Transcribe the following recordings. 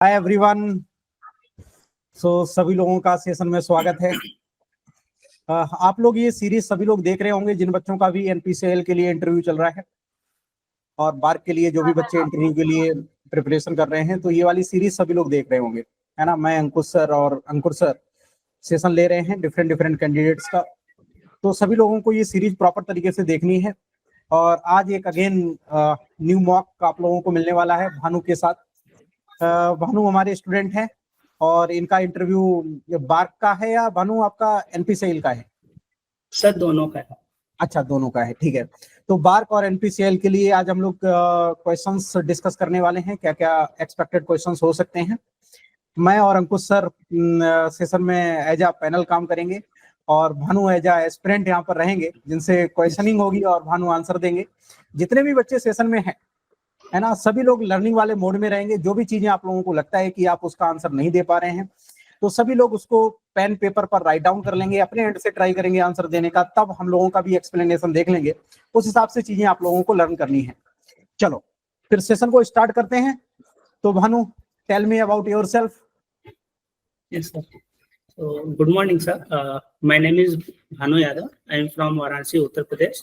Hi everyone. सभी लोगों का सेशन में स्वागत है। आप लोग ये सीरीज सभी लोग देख रहे होंगे जिन बच्चों का भी एनपीसीएल के लिए इंटरव्यू चल रहा है और बार्क के लिए जो भी बच्चे इंटरव्यू के लिए प्रिपरेशन कर रहे हैं, तो ये वाली सीरीज सभी लोग देख रहे होंगे, है ना। मैं अंकुश सर और अंकुर सर सेशन ले रहे हैं डिफरेंट कैंडिडेट्स का, तो सभी लोगों को ये सीरीज प्रॉपर तरीके से देखनी है। और आज एक अगेन न्यू मॉक आप लोगों को मिलने वाला है भानु के साथ। भानु हमारे स्टूडेंट हैं और इनका इंटरव्यू बार्क का है या भानु आपका एनपीसीएल का है? सर दोनों का है। अच्छा, दोनों का है, ठीक है। तो बार्क और एनपीसीएल के लिए आज हम लोग क्वेश्चंस डिस्कस करने वाले हैं, क्या क्या एक्सपेक्टेड क्वेश्चंस हो सकते हैं। मैं और अंकुश सर सेशन में एज अ पैनल काम करेंगे और भानु एज अ एस्पिरेंट यहाँ पर रहेंगे, जिनसे क्वेश्चनिंग होगी और भानु आंसर देंगे। जितने भी बच्चे सेशन में हैं, है ना, सभी लोग लर्निंग वाले मोड में रहेंगे। जो भी चीजें आप लोगों को लगता है कि आप उसका आंसर नहीं दे पा रहे हैं, तो सभी लोग उसको पेन पेपर पर राइट डाउन कर लेंगे, अपने एंड से ट्राई करेंगे आंसर देने का। तब हम लोगों का भी एक्सप्लेनेशन देख लेंगे, उस हिसाब से चीजें आप लोगों को लर्न करनी है। चलो फिर सेशन को स्टार्ट करते हैं। तो Bhanu, tell me about yourself. Yes sir. So good morning, sir. My name is Bhanu Yadav. I am from Varanasi, Uttar Pradesh.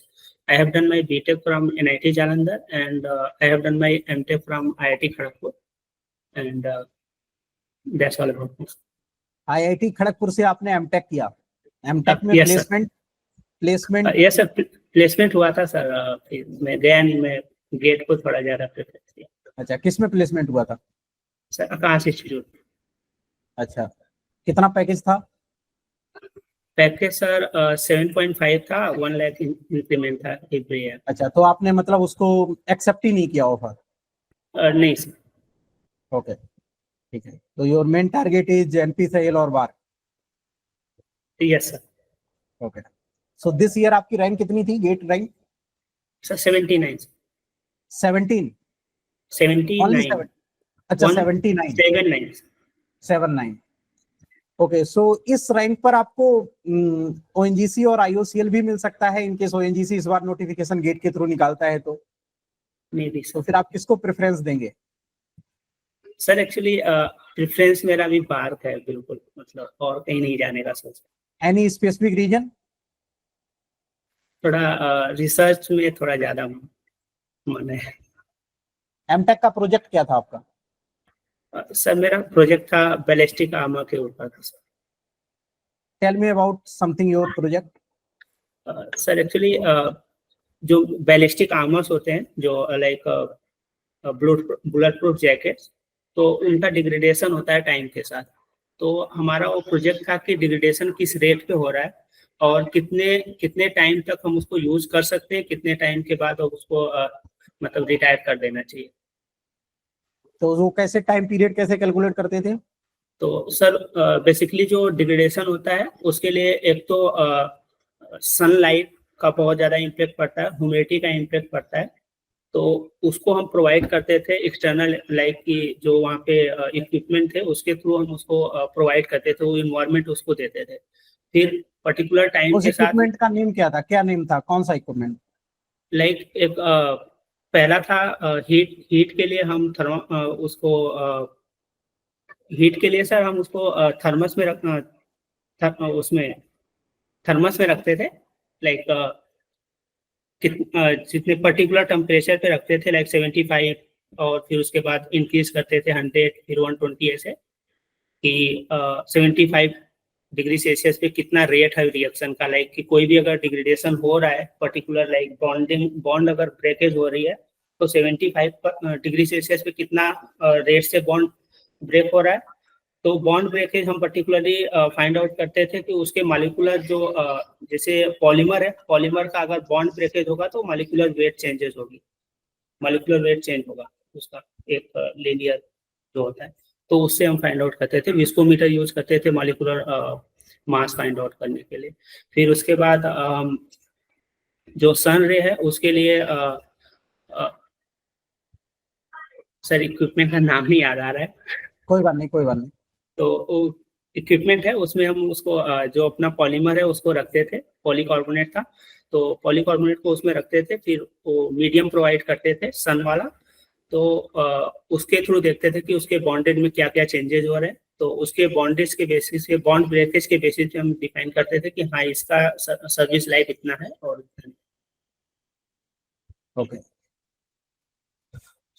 I have done my BTech from NIT Jalandhar and I have done my MTech from IIT Kharagpur. And that's all about me. IIT Kharagpur से आपने MTech किया? MTech में Yes, placement? Yes sir, placement हुआ था sir. मैं गया नहीं, मैं गेट को थोड़ा ज्यादा प्रेफर किया। अच्छा, किस में प्लेसमेंट हुआ था? सर आकाश इंस्टीट्यूट। अच्छा, कितना पैकेज था? पैकेज सर 7.5 था, 1 लाख इंक्रीमेंट था एवरी ईयर। अच्छा, तो आपने मतलब उसको एक्सेप्ट ही नहीं किया ऑफर? नहीं सर। ओके, ठीक है। तो your main target is NPCL और BARC? Yes sir. Okay. So this year आपकी रैंक कितनी थी, गेट रैंक? सर 79। 17? 79। अच्छा, 79। 79। ओके, सो इस रैंक पर आपको ओएनजीसी और आईओसीएल भी मिल सकता है, इनकेस ओएनजीसी इस बार नोटिफिकेशन गेट के थ्रू निकालता है तो? नहीं तो फिर आप किसको प्रेफरेंस देंगे? सर एक्चुअली प्रेफरेंस मेरा भी बार्क है बिल्कुल, मतलब और कहीं नहीं जाने का सोच। Any specific reason? थोड़ा रिसर्च में थोड़ा ज्यादा मन है। एमटेक का प्रोजेक्ट क्या था आपका? सर मेरा प्रोजेक्ट था बैलिस्टिक आर्मर के ऊपर था sir. Tell me about something your project. Sir actually जो बैलिस्टिक आर्मर्स होते हैं, जो लाइक बुलेट प्रूफ जैकेट्स, तो उनका डिग्रेडेशन होता है टाइम के साथ। तो हमारा वो प्रोजेक्ट था कि डिग्रेडेशन किस रेट पे हो रहा है और कितने टाइम तक हम उसको यूज कर सकते हैं, कितने टाइम के बाद उसको मतलब रिटायर कर देना चाहिए। तो वो कैसे टाइम पीरियड कैसे कैलकुलेट करते थे? तो सर बेसिकली जो डिग्रेडेशन होता है उसके लिए एक तो सनलाइट का बहुत ज्यादा इम्पैक्ट पड़ता है, ह्यूमिडिटी का इम्पैक्ट पड़ता है। तो उसको हम प्रोवाइड करते थे एक्सटर्नल, लाइक की जो वहाँ पे इक्विपमेंट थे उसके थ्रू हम उसको प्रोवाइड करते थे, वो इन्वायरमेंट उसको देते थे। फिर पर्टिकुलर टाइम के साथ। इक्विपमेंट का नेम क्या था, क्या नेम था, कौन सा इक्विपमेंट? लाइक एक पहला था हीट के लिए हम उसको हीट के लिए सर हम उसको थर्मस में उसमें थर्मस में रखते थे। लाइक जितने पर्टिकुलर टेम्परेचर पे रखते थे, लाइक 75, और फिर उसके बाद इंक्रीज करते थे 100, फिर 120, ऐसे कि 75 डिग्री सेल्सियस पे कितना रेट है रिएक्शन का। लाइक कि कोई भी अगर डिग्रेडेशन हो रहा है पर्टिकुलर, लाइक बॉन्ड अगर ब्रेकेज हो रही है, तो 75 डिग्री सेल्सियस पे कितना रेट से बॉन्ड ब्रेक हो रहा है। तो बॉन्ड ब्रेकेज हम पर्टिकुलरली फाइंड आउट करते थे कि उसके मॉलिक्यूलर जो जैसे पॉलीमर है, पॉलीमर का अगर बॉन्ड ब्रेकेज होगा तो मॉलिक्यूलर वेट चेंजेस होगी, मॉलिक्यूलर वेट चेंज होगा उसका, एक लीनियर जो होता है। तो उससे हम फाइंड आउट करते थे। विस्कोमीटर यूज करते थे मॉलिक्यूलर मास फाइंड आउट करने के लिए। फिर उसके बाद जो सन रे है उसके लिए सर इक्विपमेंट का नाम नहीं याद आ रहा है। कोई बात नहीं। तो इक्विपमेंट है उसमें हम उसको जो अपना पॉलीमर है उसको रखते थे, पॉलीकार्बोनेट था, तो पॉलीकार्बोनेट को उसमें रखते थे। फिर वो मीडियम प्रोवाइड करते थे सन वाला, तो उसके थ्रू देखते थे कि उसके बॉन्डेज में क्या क्या चेंजेस हो रहे हैं, तो उसके बॉन्डेज के बेसिस पे, बॉन्ड ब्रेकेज के बेसिस पे हम डिफाइन करते थे कि हाँ इसका सर्विस लाइफ इतना है और इतना। Okay.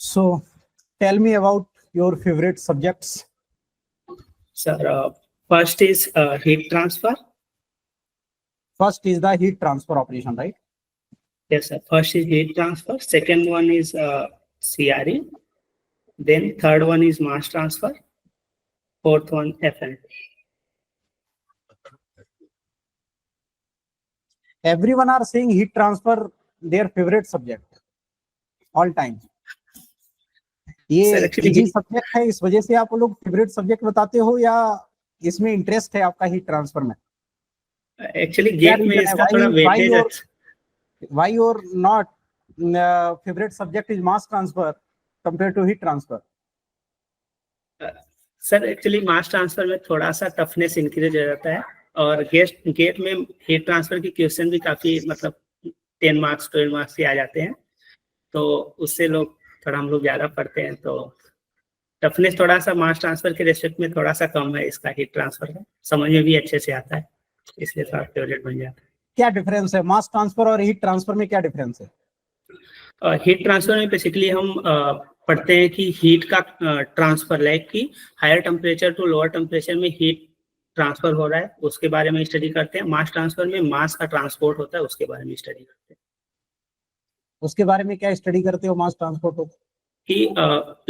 So tell me about your favorite subjects. Sir, first is heat transfer. First is the heat transfer operation, right? Yes, sir. First is heat transfer. Second one is CRE. Then third one is mass transfer. Fourth one FN. Everyone are saying heat transfer their favorite subject all time. ये Sir, actually easy subject है, इस वजह से आप लोग favourite subject बताते हो, या इसमें इंटरेस्ट है आपका हीट ट्रांसफर में? एक्चुअली गेट में इसका थोड़ा वेटेज है. Why your not favorite subject is mass transfer compared to heat transfer? Sir actually mass transfer में थोड़ा सा टफनेस इंक्रीज हो जाता है, और गेट में हीट ट्रांसफर की क्वेश्चन भी काफी मतलब 10 मार्क्स 12 मार्क्स के आ जाते हैं, तो उससे लोग थोड़ा हम लोग ज्यादा पढ़ते हैं, तो टफनेस थोड़ा सा मास ट्रांसफर के रेस्पेक्ट में थोड़ा सा कम है इसका हीट ट्रांसफर का, समझ में भी अच्छे से आता है, इसलिए थोड़ा फेवरेट बन जाता है. क्या डिफरेंस है मास ट्रांसफर और हीट ट्रांसफर में? क्या डिफरेंस है? हीट ट्रांसफर में बेसिकली हम पढ़ते हैं कि हीट का ट्रांसफर, लाइक कि higher temperature to lower temperature में हीट ट्रांसफर हो रहा है, उसके बारे में स्टडी करते हैं. मास ट्रांसफर में मास का ट्रांसपोर्ट होता है, उसके बारे में स्टडी करते हैं. उसके बारे में क्या स्टडी करते हो मास ट्रांसपोर्ट हो? कि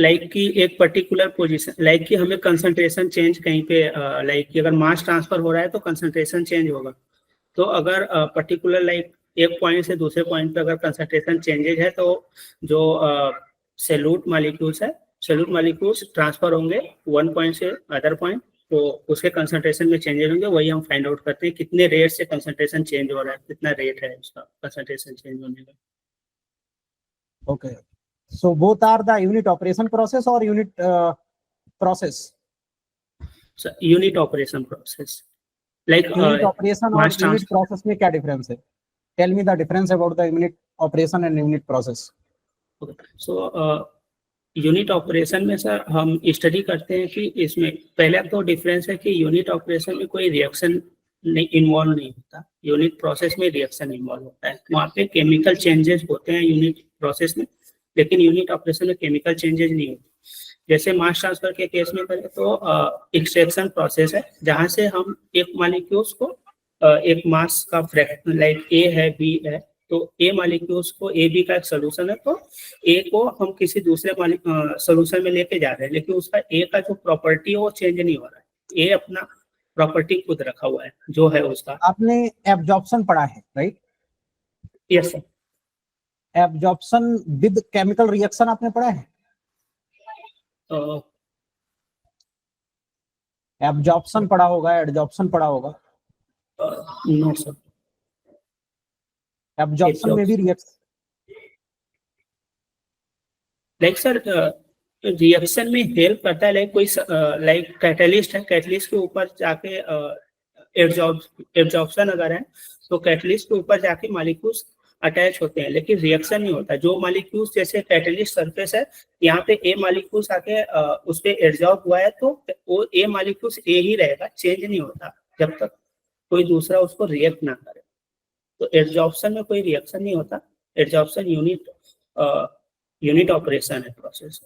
लाइक कि एक पर्टिकुलर पोजीशन, लाइक कि हमें कंसंट्रेशन चेंज कहीं पे, लाइक कि अगर मास ट्रांसफर हो रहा है तो कंसंट्रेशन चेंज होगा, तो अगर पर्टिकुलर लाइक एक पॉइंट से दूसरे पॉइंट पे अगर कंसंट्रेशन चेंजेज है, तो जो सेल्यूट मॉलिक्यूल्स है, सेल्यूट मॉलिक्यूल्स ट्रांसफर होंगे वन पॉइंट से अदर पॉइंट, तो उसके कंसंट्रेशन में चेंजेस होंगे, वही हम फाइंड आउट करते हैं कितने रेट से कंसंट्रेशन चेंज हो रहा है, कितना रेट है उसका कंसंट्रेशन चेंज होने का. Okay. So both are the unit operation process or unit process? So unit operation process. Like unit operation और mass unit transfer. process में क्या difference है? Tell me the difference about the unit operation and unit process. Okay. So unit operation में sir हम study करते हैं कि इसमें पहले तो डिफरेंस है कि यूनिट ऑपरेशन में कोई रिएक्शन इन्वॉल्व नहीं होता, यूनिट प्रोसेस में रिएक्शन इन्वॉल्व होता है. वहाँ पे केमिकल चेंजेस होते हैं यूनिट प्रोसेस में, लेकिन यूनिट ऑपरेशन में केमिकल चेंजेस नहीं होते. जैसे मास ट्रांसफर के केस में करें तो एक्सट्रैक्शन प्रोसेस है, जहाँ से हम एक मॉलिक्यूल्स को एक मास का फ्रैक्शन, लाइक ए है बी है, तो ए मॉलिक्यूल्स को ए बी का एक सोल्यूशन है, तो ए को हम किसी दूसरे सोल्यूशन में लेके जा रहे हैं, लेकिन उसका ए का जो प्रॉपर्टी है वो चेंज नहीं हो रहा है, ए अपना प्रॉपर्टी खुद रखा हुआ है जो है उसका. आपने एब्जॉर्प्शन पढ़ा है, right? Yes sir. Absorption with chemical reaction आपने पढ़ा है? एब्जॉर्प्शन पढ़ा होगा, एडजॉर्प्शन पढ़ा होगा? No sir. एब्जॉर्प्शन में भी रिएक्शन, लाइक सर रिएक्शन में हेल्प करता है, लाइक कोई लाइक कैटलिस्ट है, कैटलिस्ट के ऊपर जाके एब्जॉर्प्शन अगर है तो कैटलिस्ट के ऊपर जाके मॉलिक्यूल्स अटैच होते हैं, लेकिन रिएक्शन नहीं होता. जो मॉलिक्यूल्स जैसे कैटलिस्ट सरफेस है, यहाँ पे ए मॉलिक्यूल्स आके उस पे एब्जॉर्ब हुआ है, तो वो ए मॉलिक्यूल्स ए ही रहेगा, चेंज नहीं होता जब तक कोई दूसरा उसको रिएक्ट ना करे. तो एब्जॉर्प्शन में कोई रिएक्शन नहीं होता. एब्जॉर्प्शन यूनिट ऑपरेशन है प्रोसेस.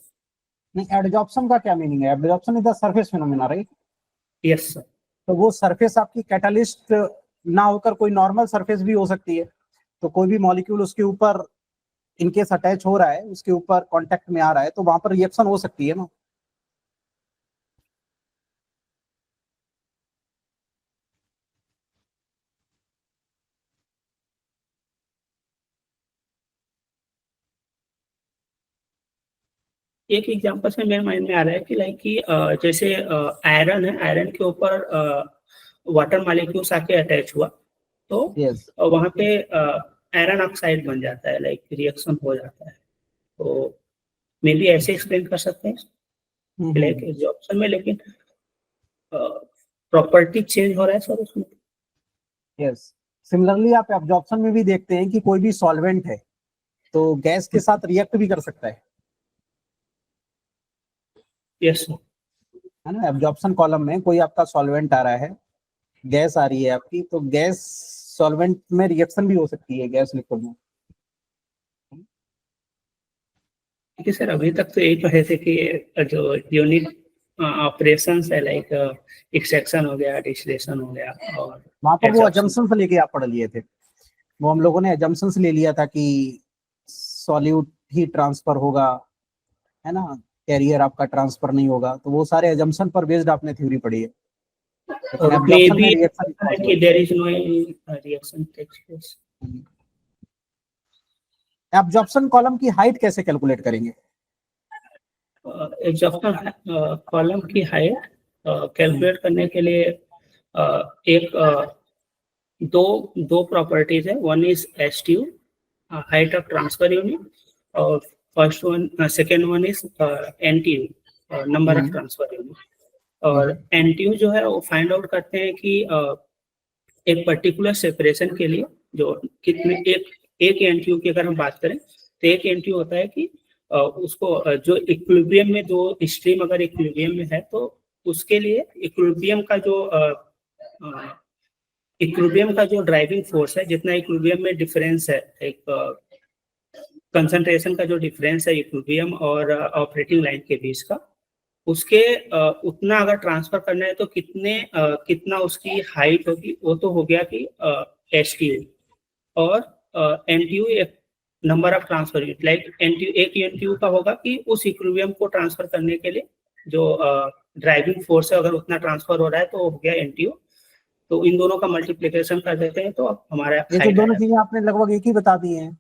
नहीं, एडजॉर्प्शन का क्या मीनिंग है? Absorption is the surface phenomena, right? Yes sir. तो वो सरफेस आपकी कैटलिस्ट ना होकर कोई नॉर्मल सरफेस भी हो सकती है, तो कोई भी मॉलिक्यूल उसके ऊपर इनकेस अटैच हो रहा है, उसके ऊपर कांटेक्ट में आ रहा है, तो वहां पर रिएक्शन हो सकती है ना. एक एग्जांपल से मेरे माइंड में आ रहा है कि लाइक कि जैसे आयरन है, आयरन के ऊपर वाटर मॉलिक्यूल्स आके अटैच हुआ, तो yes. वहां पे आयरन ऑक्साइड बन जाता है, लाइक रिएक्शन हो जाता है. तो मे बी ऐसे एक्सप्लेन कर सकते हैं लाइक एब्जॉर्प्शन में, लेकिन प्रॉपर्टी चेंज हो रहा है सर उसमें. यस. सिमिलरली आप एब्जॉर्प्शन में भी देखते हैं कि कोई भी सॉल्वेंट है तो गैस के साथ रिएक्ट भी कर सकता है. यस है ना। एब्जॉर्प्शन कॉलम में कोई आपका सॉल्वेंट आ रहा है, गैस आ रही है आपकी, तो गैस सॉल्वेंट में रिएक्शन भी हो सकती है गैस लिक्विड में। ठीक है सर, अभी तक तो यही पढ़े थे कि जो यूनिट ऑपरेशंस है, लाइक एक्सट्रैक्शन हो गया, डिस्टिलेशन हो गया, और वहां पर वो absorption। अजम्पशंस लेके आप पढ़ लिए थे, वो हम लोगों ने अजम्पशंस ले लिया था कि सॉल्यूट ही ट्रांसफर होगा, है ना, कैरियर आपका ट्रांसफर नहीं होगा, तो वो सारे अजम्पशन पर बेस्ड आपने थ्योरी पढ़ी है। लेकिन और उसमें एब्जॉर्प्शन में भी रिएक्शन है कि possible. There is no reaction takes place. Absorption column की हाइट कैसे कैलकुलेट करेंगे? एब्जॉर्प्शन कॉलम की हाइट कैलकुलेट करने के लिए एक दो दो प्रॉपर्टीज है। One is STU, height of transfer unit, और first one second one is NTU, number of transfer unit. और एनटीयू जो है वो फाइंड आउट करते हैं कि एक पर्टिकुलर सेपरेशन के लिए जो कितने एक एनटीयू की अगर हम बात करें तो एक एनटीयू होता है कि उसको जो इक्विलिब्रियम में, जो स्ट्रीम अगर इक्विलिब्रियम में है तो उसके लिए इक्विलिब्रियम का जो ड्राइविंग फोर्स है, जितना इक्विलिब्रियम में डिफरेंस है, एक कंसंट्रेशन का जो डिफरेंस है इक्विलिब्रियम और ऑपरेटिंग लाइन के बीच का, उसके उतना अगर ट्रांसफर करना है तो कितना उसकी हाइट होगी, वो तो हो गया कि एसटीयू। और एनटीयू एक number of transfer unit, like NTU एक एनटीयू का होगा कि उस इक्विलिब्रियम को ट्रांसफर करने के लिए जो ड्राइविंग फोर्स है अगर उतना ट्रांसफर हो रहा है तो हो गया एनटीयू। तो इन दोनों का मल्टीप्लिकेशन कर देते हैं तो हमारा ये तो हाइट दोनों आया। चीजें आपने लगभग एक ही बता दी हैं।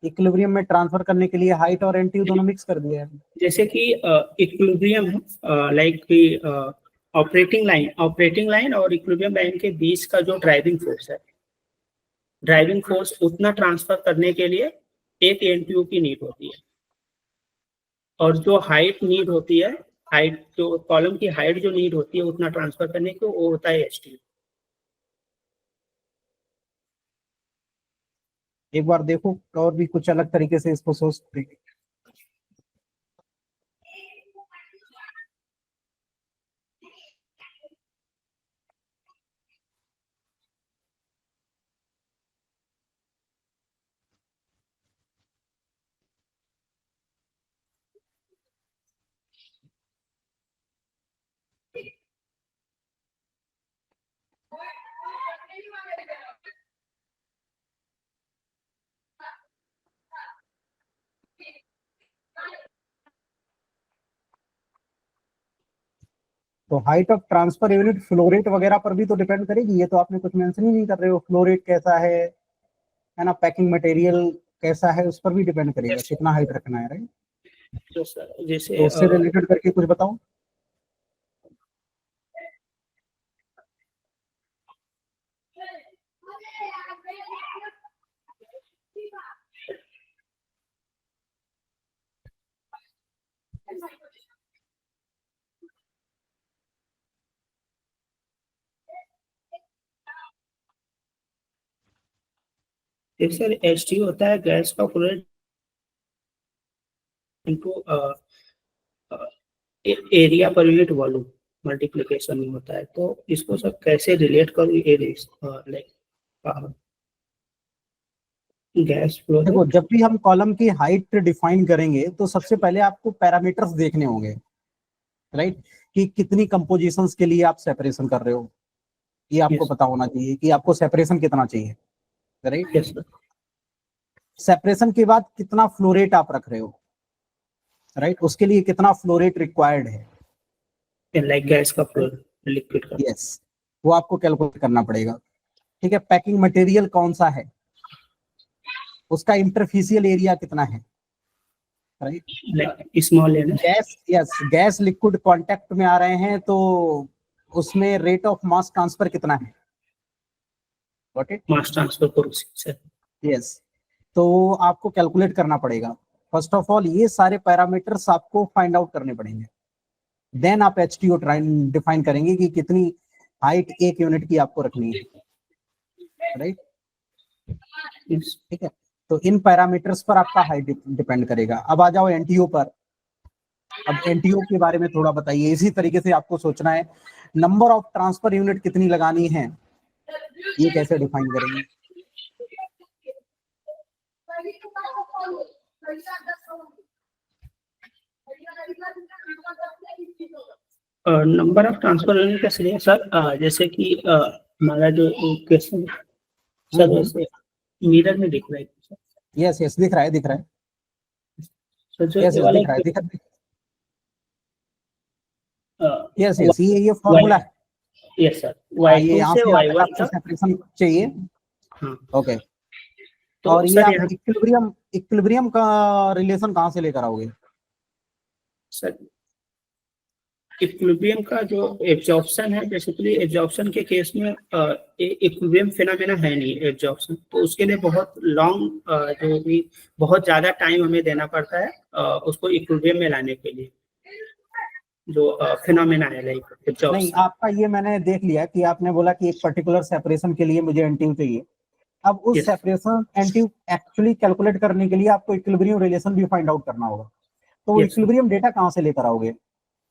इक्विलिब्रियम में ट्रांसफर करने के लिए हाइट और एनटीयू दोनों मिक्स कर दिया है। जैसे कि इक्विलिब्रियम लाइक कि ऑपरेटिंग लाइन और इक्विलिब्रियम लाइन के बीच का जो ड्राइविंग फोर्स है, ड्राइविंग फोर्स उतना ट्रांसफर करने के लिए एक एनटीयू की नीड होती है। और जो हाइट नीड होती है, हाइट जो कॉलम की हाइट जो नीड होती है उतना ट्रांसफर करने की, वो होता है एसटीयू। एक बार देखो और भी कुछ अलग तरीके से इसको सोच सकते हैं। तो height of transfer unit flow rate वगैरह पर भी तो डिपेंड करेगी, ये तो आपने कुछ मेंशन ही नहीं कर रहे हो। फ्लो रेट कैसा है ना, पैकिंग मटेरियल कैसा है, उस पर भी डिपेंड करेगा कितना हाइट रखना है, राइट। तो सर जैसे तो उससे रिलेटेड करके कुछ बताओ। एक सर एसटीयू होता है गैस का flow rate into area per unit volume multiplication में होता है। तो इसको सब कैसे रिलेट करूँ, ये लाइक गैस फ्लो देखो, रेट। जब भी हम कॉलम की हाइट डिफाइन करेंगे तो सबसे पहले आपको पैरामीटर्स देखने होंगे, राइट, कि कितनी कंपोजिशंस के लिए आप सेपरेशन कर रहे हो, ये आपको यस पता होना चाहिए कि आपको सेपरेशन कितना चाहिए, राइट। यस सर, सेपरेशन के बाद कितना फ्लो रेट आप रख रहे हो, राइट, उसके लिए कितना फ्लो रेट रिक्वायर्ड है, लाइक गैस का फ्लो, लिक्विड का। यस, वो आपको कैलकुलेट करना पड़ेगा। ठीक है, पैकिंग मटेरियल कौन सा है, उसका इंटरफेसियल एरिया कितना है, राइट। लाइक स्मॉल है ना। Gas, yes, gas liquid contact में आ रहे हैं तो उसमें रेट ऑफ मास ट्रांसफर कितना है, got it, mass transfer coefficient sir. Yes. तो आपको कैलकुलेट करना पड़ेगा। फर्स्ट ऑफ ऑल ये सारे पैरामीटर्स आपको फाइंड आउट करने पड़ेंगे, देन आप एचटीओ डिफाइन करेंगे कि कितनी हाइट एक यूनिट की आपको रखनी है, राइट। ठीक है, तो इन पैरामीटर्स पर आपका हाइट डिपेंड करेगा। अब आ जाओ एनटीयू पर। अब एनटीयू के बारे में थोड़ा बताइए, इसी तरीके से आपको सोचना है। नंबर ऑफ ट्रांसफर यूनिट कितनी लगानी है, ये कैसे डिफाइन करेंगे? नंबर ऑफ ट्रांसफर यूनिट कैसे लिया सर? जैसे कि हमारा जो क्वेश्चन सर वैसे मिरर में दिख रहा है सर? यस यस दिख रहा है, दिख रहा है, सर जो यस ये यस वाला दिख रहा है, दिख रहा है, यस यस ये फॉर्मूला है। यस सर, ये y2 यहाँ से से यहाँ तक y1 आपको तक। सेपरेशन चाहिए। हाँ, ओके, तो और ये सर आप यहाँ इक्विलिब्रियम का रिलेशन कहाँ से लेकर आओगे? सर इक्विलिब्रियम का जो एब्जॉर्प्शन है, बेसिकली एब्जॉर्प्शन के केस में इक्विलिब्रियम फिनोमेना है नहीं एब्जॉर्प्शन, तो उसके लिए बहुत लॉन्ग जो भी बहुत ज्यादा टाइम हमें देना पड़ता है उसको इक्विलिब्रियम में लाने के लिए, जो फिनोमेना है लाइक नहीं, एब्जॉर्प्शन। आपका ये मैंने देख लिया कि आपने बोला कि एक पर्टिकुलर सेपरेशन के लिए मुझे एनटीयू चाहिए। अब उस Yes. Separation NTU actually calculate करने के लिए आपको इक्विलिब्रियम रिलेशन भी फाइंड आउट करना होगा। तो वो Yes, sir. इक्विलिब्रियम डेटा कहाँ से लेकर आओगे?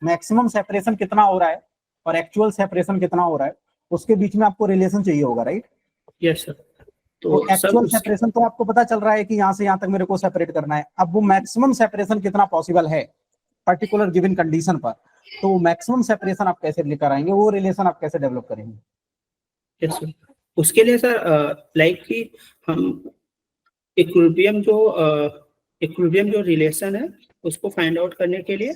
मैक्सिमम सेपरेशन कितना हो रहा है और एक्चुअल सेपरेशन कितना हो रहा है, उसके बीच में आपको रिलेशन चाहिए होगा, राइट? Yes, sir. तो तो सब एक्चुअल सेपरेशन तो आपको पता चल रहा है कि यहाँ से यहाँ तक मेरे को सेपरेट करना है। अब वो मैक्सिमम सेपरेशन कितना पॉसिबल है पर्टिकुलर गिवन कंडीशन पर, तो मैक्सिमम सेपरेशन आप कैसे लेकर आएंगे, वो रिलेशन आप कैसे डेवलप करेंगे? Yes, sir. उसके लिए सर लाइक कि हम इक्विलिब्रियम जो रिलेशन है उसको फाइंड आउट करने के लिए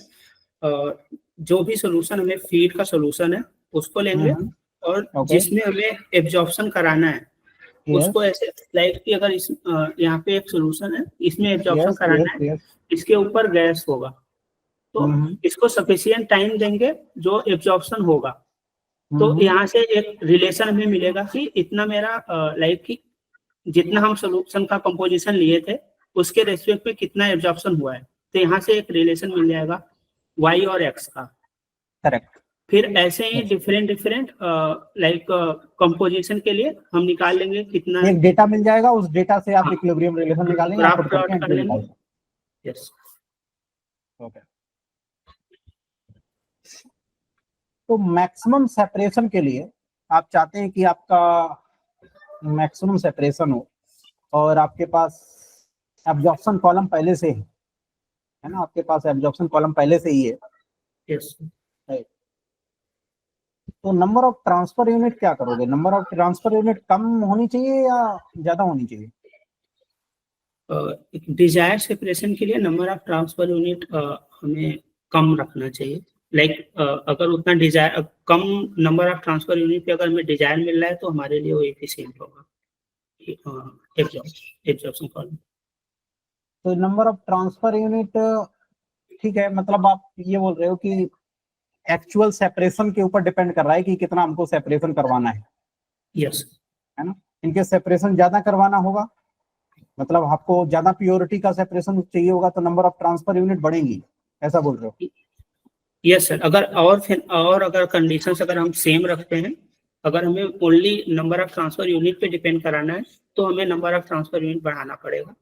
जो भी सोल्यूशन हमें फीड का सोल्यूशन है उसको लेंगे, और ओके, जिसमें हमें एब्जॉर्प्शन कराना है उसको ऐसे लाइक कि अगर इस यहाँ पे एक सोल्यूशन है, इसमें एब्जॉर्प्शन यस कराना यस है, यस, इसके ऊपर गैस होगा, तो इसको सफिशिएंट टाइम देंगे जो एब्जॉर्प्शन होगा, तो यहाँ से एक रिलेशन हमें मिलेगा कि इतना मेरा लाइक कि जितना हम सोल्यूशन का कंपोजिशन लिए थे उसके रेस्पेक्ट में कितना एब्जॉर्प्शन हुआ है, तो यहाँ से एक रिलेशन मिल जाएगा y और x का। करेक्ट। फिर ऐसे ही डिफरेंट डिफरेंट लाइक कंपोजिशन के लिए हम निकाल लेंगे कितना एक डेटा मिल जाएगा, उस डेटा से आप हाँ, इक्विलिब्रियम रिलेशन निकालेंगे, ग्राफ पुट प्लॉट करके कर एंट्री लेंगे। निकालेंगे। यस, ओके, तो मैक्सिमम सेपरेशन के लिए आप चाहते हैं कि आपका मैक्सिमम सेपरेशन हो और आपके पास एब्जॉर्प्शन कॉलम पहले से है ना, आपके पास एब्जॉर्प्शन कॉलम पहले से ही है। यस। तो नंबर ऑफ ट्रांसफर यूनिट क्या करोगे? नंबर ऑफ ट्रांसफर यूनिट कम होनी चाहिए या ज्यादा होनी चाहिए? डिजायर सेपरेशन के लिए नंबर ऑफ ट्रांसफर यूनिट हमें कम रखना चाहिए, लाइक अगर उतना डिजायर कम नंबर ऑफ ट्रांसफर यूनिट पे अगर हमें डिजायर मिल रहा है तो हमारे लिए वो एफिशिएंट होगा एब्जॉर्प्शन कॉलम। तो नंबर ऑफ ट्रांसफर यूनिट ठीक है, मतलब आप ये बोल रहे हो कि एक्चुअल सेपरेशन के ऊपर डिपेंड कर रहा है कि कितना हमको सेपरेशन करवाना है। यस, है ना, इनके सेपरेशन ज्यादा करवाना होगा, मतलब आपको ज्यादा प्योरिटी का सेपरेशन चाहिए होगा, तो नंबर ऑफ ट्रांसफर यूनिट बढ़ेंगी, ऐसा बोल रहे हो? Yes sir. अगर अगर कंडीशंस अगर हम सेम रखते हैं, अगर हमें only number of transfer unit पे डिपेंड कराना है तो हमें नंबर ऑफ ट्रांसफर यूनिट बढ़ाना पड़ेगा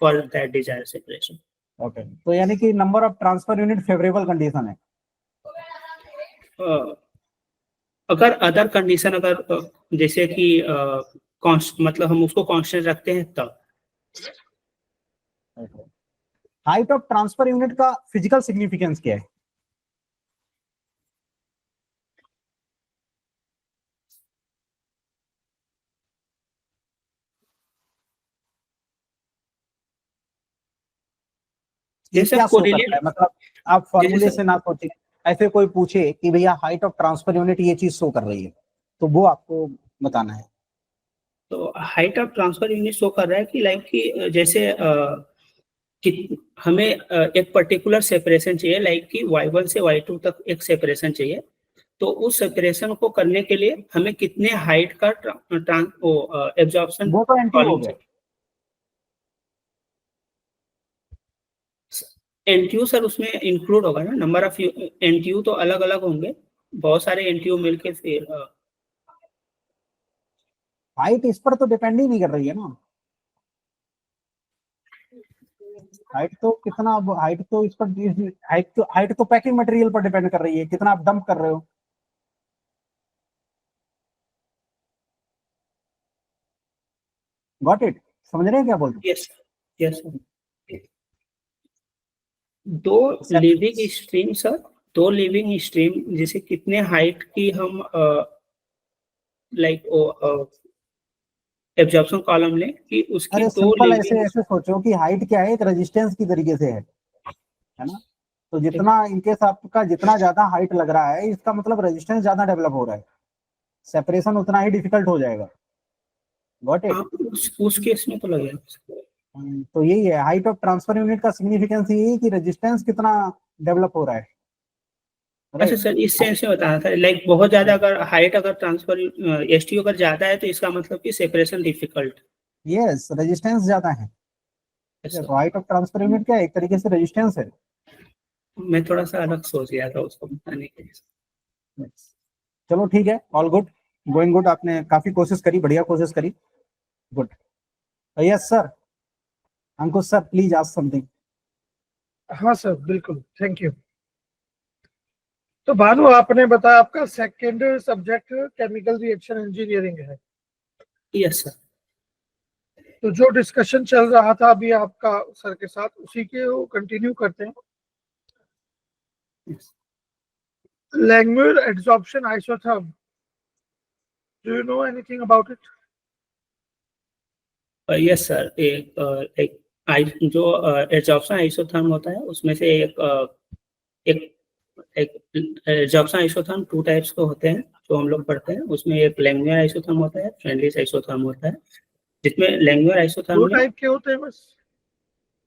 for that desire separation. Okay, तो यानी कि number of transfer unit favourable condition है। अगर अदर कंडीशन अगर जैसे कि मतलब हम उसको कांस्टेंट रखते हैं तब। हाइट ऑफ ट्रांसफर यूनिट का फिजिकल सिग्निफिकेंस क्या है? जैसे क्या शो करता कोरिलेट, है, मतलब आप फॉर्मूले से ना सोचिए, ऐसे कोई पूछे कि भैया हाइट ऑफ ट्रांसफर यूनिट ये चीज शो कर रही है, तो वो आपको बताना है। तो height of transfer unit show कर रहा है कि लाइक कि जैसे कि हमें एक पर्टिकुलर सेपरेशन चाहिए, लाइक कि y1 से y2 तक एक सेपरेशन चाहिए, तो उस सेपरेशन को करने के लिए हमें कितने हाइट का एब्जॉर्प्शन वो तो एनटीयू हो कॉलम गया। चाहिए। एनटीयू सर उसमें इंक्लूड होगा ना, नंबर ऑफ एनटीयू तो अलग अलग होंगे, बहुत सारे एनटीयू मिलके फिर हाइट इस पर तो डिपेंड ही नहीं कर रही है ना। हाइट तो कितना, हाइट तो इस पर, हाइट तो पैकिंग मटेरियल पर डिपेंड कर रही है, कितना आप डंप कर रहे हो। गॉट इट, समझ रहे हैं क्या बोल रहे यस यस सर। दो हैं? लिविंग स्ट्रीम सर, दो लिविंग स्ट्रीम जैसे कितने हाइट की हम लाइक एब्जॉर्प्शन कॉलम लें कि उसकी अरे दो सिंपल, ऐसे लिविंग। ऐसे सोचो कि हाइट क्या है, एक रेजिस्टेंस की तरीके से है ना। तो जितना इनकेस आपका जितना ज्यादा हाइट लग रहा है, इसका मतलब रेजिस्टेंस ज्यादा डेवलप हो रहा है, सेपरेशन उतना ही डिफिकल्ट हो जाएगा। Got it. हाँ उस केस में तो लगेगा। तो यही है हाइट ऑफ ट्रांसफर यूनिट का सिग्निफिकेंस, यही है कि रेजिस्टेंस कितना डेवलप हो रहा है, अच्छा राइट। सर, इस सेंस में बताना था, लाइक बहुत ज्यादा अगर हाइट अगर ट्रांसफर एसटीओ अगर ज्यादा है तो इसका मतलब कि सेपरेशन डिफिकल्ट। यस, रेजिस्टेंस ज्यादा है, ठीक है। तो हाइट ऑफ ट्रांसफर यूनिट क्या है, एक तरीके से रेजिस्टेंस है। मैं थोड़ा सा अलग सोच गया था उसको बताने के लिए। Yes. चलो ठीक है, ऑल गुड, गोइंग गुड, आपने काफी कोशिश करी, बढ़िया कोशिश करी, good. Yes sir, Ankush sir please ask something. हाँ सर, बिल्कुल, थैंक यू। तो भानु, आपने बताया आपका second subject chemical reaction engineering है। Yes sir. तो जो डिस्कशन चल रहा था अभी आपका सर के साथ, उसी के वो कंटिन्यू करते हैं। Langmuir adsorption isotherm, do you know anything about it? Yes sir, एक जो एड्जॉर्प्शन आइसोथर्म होता है उसमें से एक एक एड्जॉर्प्शन आइसोथर्म टू टाइप्स के होते हैं जो हम लोग पढ़ते हैं। उसमें एक लैंगमुइर आइसोथर्म होता है, फ्रेंडलिश आइसोथर्म होता है। जिसमें लैंगमुइर आइसोथर्म दो में, टाइप के होते हैं बस?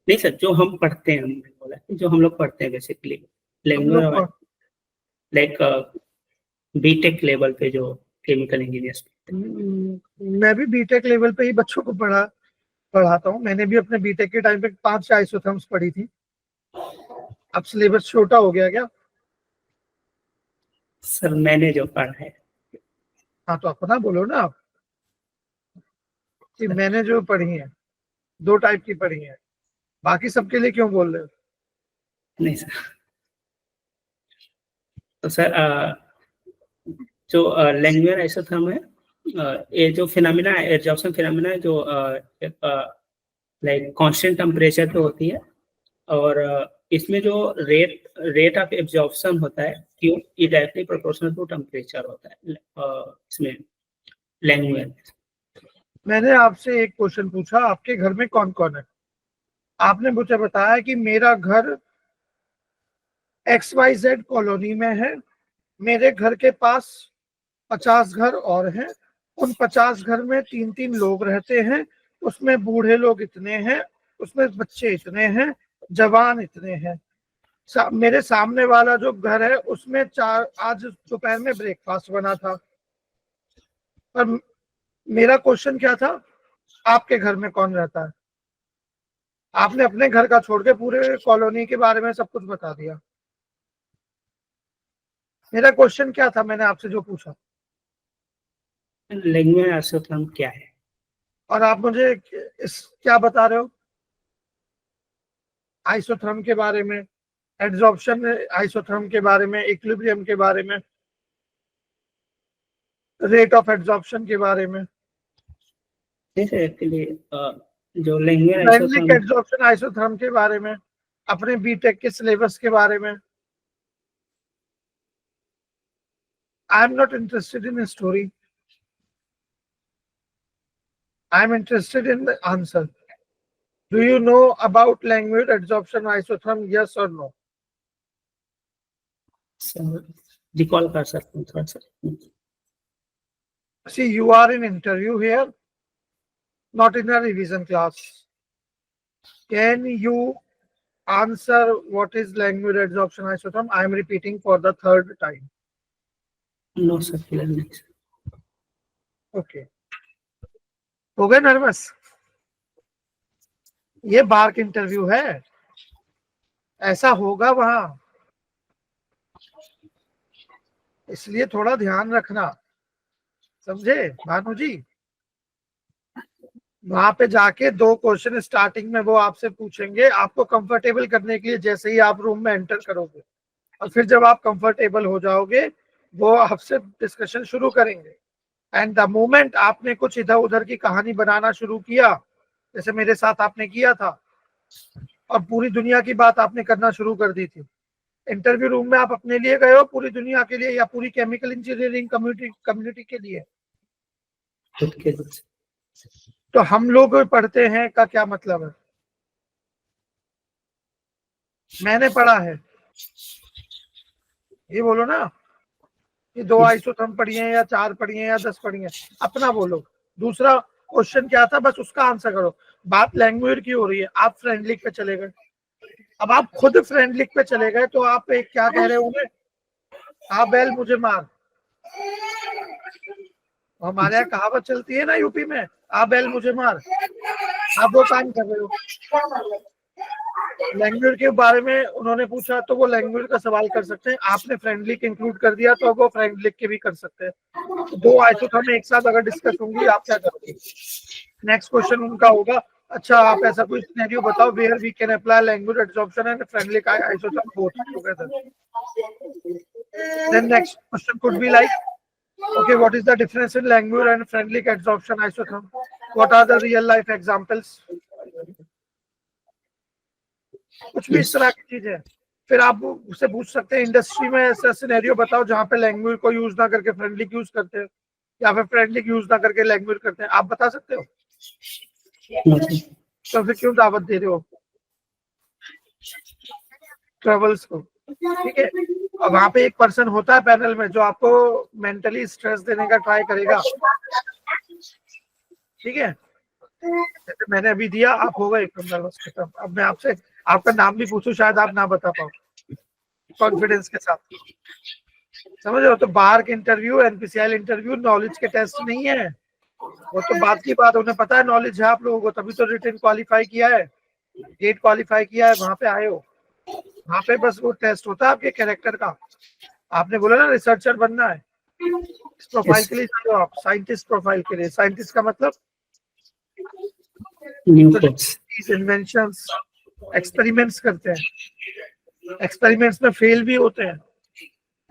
नहीं सर, जो हम पढ़ते हैं, हमने बोला कि जो हम लोग पढ़ते हैं बेसिकली हम लोग लैंगमुइर, लाइक बीटेक लेवल पे जो केमिकल इंजीनियर्स। मैं भी बीटेक लेवल पे ही बच्चों को पढ़ाता हूँ। मैंने भी अपने बीटेक के टाइम पे 5 आइसोथर्म्स पढ़ी थी। अब सिलेबस छोटा हो गया क्या? सर मैंने जो पढ़ा है, हाँ, तो अपना बोलो ना आप कि मैंने जो पढ़ी है 2 टाइप की पढ़ी है, बाकी सबके लिए क्यों बोल रहे हो? नहीं सर। तो सर जो लैंगमुइर आइसोथर्म है, ये जो फिनोमिना एड्जॉर्प्शन फिनोमिना है, जो लाइक कांस्टेंट टेम्परेचर पे होती है। और इसमें जो रेट ऑफ एब्जॉर्प्शन होता है क्यू, ये डायरेक्टली प्रोपोर्शनल टू टेम्परेचर होता है इसमें लैंगमुइर में। मैंने आपसे एक क्वेश्चन पूछा, आपके घर में कौन कौन है? आपने मुझे बताया कि मेरा घर XYZ कॉलोनी में है, मेरे घर के पास 50 घर और हैं, उन 50 घर में 3-3 लोग रहते हैं, उसमें बूढ़े लोग इतने हैं, उसमें बच्चे इतने हैं, जवान इतने हैं। मेरे सामने वाला जो घर है उसमें आज दोपहर में ब्रेकफास्ट बना था। पर मेरा क्वेश्चन क्या था, आपके घर में कौन रहता है? आपने अपने घर का छोड़ के पूरे कॉलोनी के बारे में सब कुछ बता दिया। मेरा क्वेश्चन क्या था, मैंने आपसे जो पूछा? लैंगमुइर आइसोथर्म क्या है? और आप मुझे क्या बता रहे हो? आइसोथर्म के बारे में, एड्सॉर्प्शन आइसोथर्म के बारे में, इक्विलिब्रियम के बारे में, रेट ऑफ एड्सॉर्प्शन के बारे में, जैसे एक्चुअली जो Langmuir friendly isotherm. Adsorption isotherm के बारे में, अपने बीटेक के सिलेबस के बारे में। I am not interested in story, I am interested in the answer. Do you know about language adsorption isotherm? Yes or no? Recall कर सकते हैं थोड़ा सा। See, you are in interview here, not in a revision class. Can you answer what is language adsorption isotherm? I am repeating for the 3rd time. No sir, फिलहाल नहीं। Okay. हो गए nervous? ये बार्क इंटरव्यू है, ऐसा होगा वहां, इसलिए थोड़ा ध्यान रखना, समझे भानु जी? वहां पे जाके 2 क्वेश्चन स्टार्टिंग में वो आपसे पूछेंगे, आपको कंफर्टेबल करने के लिए, जैसे ही आप रूम में एंटर करोगे। और फिर जब आप कंफर्टेबल हो जाओगे वो आपसे डिस्कशन शुरू करेंगे। एंड द मोमेंट आपने कुछ इधर उधर की कहानी बनाना शुरू किया, जैसे मेरे साथ आपने किया था, और पूरी दुनिया की बात आपने करना शुरू कर दी थी। इंटरव्यू रूम में आप अपने लिए गए हो, पूरी दुनिया के लिए, या पूरी केमिकल इंजीनियरिंग कम्युनिटी के लिए? खुद के तो हम लोग पढ़ते हैं का क्या मतलब है? मैंने पढ़ा है, ये बोलो ना कि 2 आइसोथर्म पढ़िए या 4 पढ़िए या 10 पढ़िए, अपना बोलो। दूसरा क्वेश्चन क्या था, बस उसका आंसर करो। बात लैंग्वेज की हो रही है, आप फ्रेंड लिक पे चले गए। अब आप खुद फ्रेंड लिक पे चले गए तो आप एक क्या कह रहे होंगे, आ बैल मुझे मार। हमारे यहाँ कहावत चलती है ना यूपी में, आ बैल मुझे मार। आप वो काम कर रहे हो। लैंग्वेज के बारे में उन्होंने पूछा तो वो लैंग्वेज का सवाल कर सकते हैं, आपने फ्रेंडली इंक्लूड कर दिया तो वो फ्रेंड लिख के भी कर सकते हैं। तो 2 आइसोथर्म एक साथ अगर डिस्कस होंगी, आप क्या करोगे? नेक्स्ट क्वेश्चन उनका होगा, अच्छा आप ऐसा कोई सिनेरियो बताओ where we can apply Langmuir absorption and Freundlich isotherm both together. Then next question could be like, okay, what is the difference in language and friendly adsorption isotherm? What are the real life examples? कुछ भी इस तरह की चीज है। फिर आप उससे पूछ सकते हैं, इंडस्ट्री में ऐसा सिनेरियो बताओ जहां पे लैंग्वेज को यूज ना करके फ्रेंडली यूज करते हैं, या फिर फ्रेंडली यूज ना करके लैंग्वेज करते हैं, आप बता सकते हो? तो फिर क्यों दावत दे रहे हो ट्रेवल्स को? ठीक है, और वहां पे एक पर्सन होता है पैनल में जो आपको मेंटली स्ट्रेस देने का ट्राई करेगा। ठीक है, जैसे मैंने अभी दिया, आप हो गए एकदम नर्वस खत्म। अब मैं आपसे आपका नाम भी पूछूं, शायद आप ना बता पाओ कॉन्फिडेंस के साथ, समझ रहे हो? तो बाहर के इंटरव्यू, एनपीसीआई इंटरव्यू नॉलेज के टेस्ट नहीं है, वो तो बात की बात, उन्हें पता है नॉलेज है आप लोगों को, तभी तो रिटन क्वालिफाई किया है, गेट क्वालिफाई किया है, वहां पे आए हो। वहां पे बस वो टेस्ट होता है आपके कैरेक्टर का। आपने बोला ना रिसर्चर बनना है, इस प्रोफाइल के लिए जाओ आप, साइंटिस्ट प्रोफाइल के लिए। साइंटिस्ट का मतलब इन्वेंशंस, एक्सपेरिमेंट्स करते हैं, एक्सपेरिमेंट्स में फेल भी होते हैं,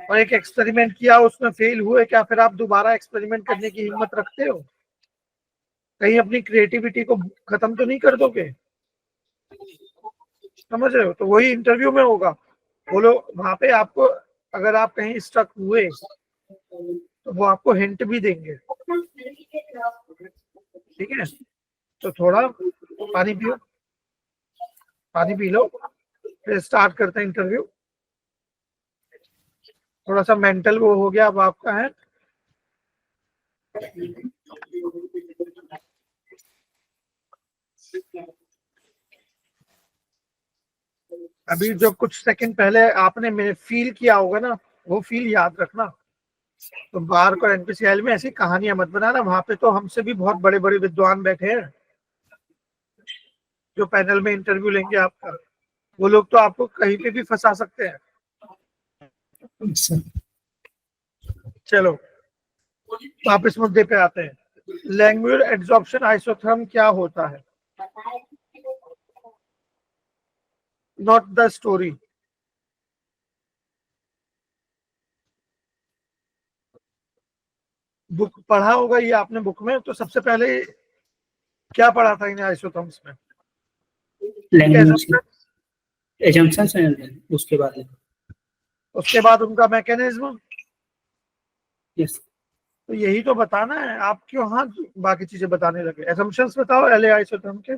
और एक एक्सपेरिमेंट किया उसमें फेल हुए, क्या फिर आप दोबारा एक्सपेरिमेंट करने की हिम्मत रखते हो? कहीं अपनी क्रिएटिविटी को खत्म तो नहीं कर दोगे? समझ रहे हो? तो वही इंटरव्यू में होगा। बोलो वहां पे आपको, अगर आप कहीं स्टक हुए तो वो आपको हिंट भी देंगे। ठीक है, तो थोड़ा पानी पियो, पानी पी लो, फिर स्टार्ट करते हैं इंटरव्यू। थोड़ा सा मेंटल वो हो गया अब आपका है। अभी जो कुछ सेकंड पहले आपने मेरे फील किया होगा ना, वो फील याद रखना। तो बार को एनपीसीएल में ऐसी कहानियां मत बनाना, वहां पे तो हमसे भी बहुत बड़े बड़े विद्वान बैठे हैं जो पैनल में इंटरव्यू लेंगे आपका। वो लोग तो आपको कहीं पे भी फंसा सकते हैं। चलो आप इस मुद्दे पे आते हैं, लैंग्वेज एब्जॉर्प्शन आइसोथर्म क्या होता है? Not the story. बुक पढ़ा होगा ये आपने बुक में, तो सबसे पहले क्या पढ़ा था इन आइसोथर्म्स में? उसके बाद उनका मैकेनिज्म। यस, तो यही तो बताना है, आप क्यों हाँ बाकी चीजें बताने लगे? एजम्पशंस बताओ एलए आइसोथर्म के।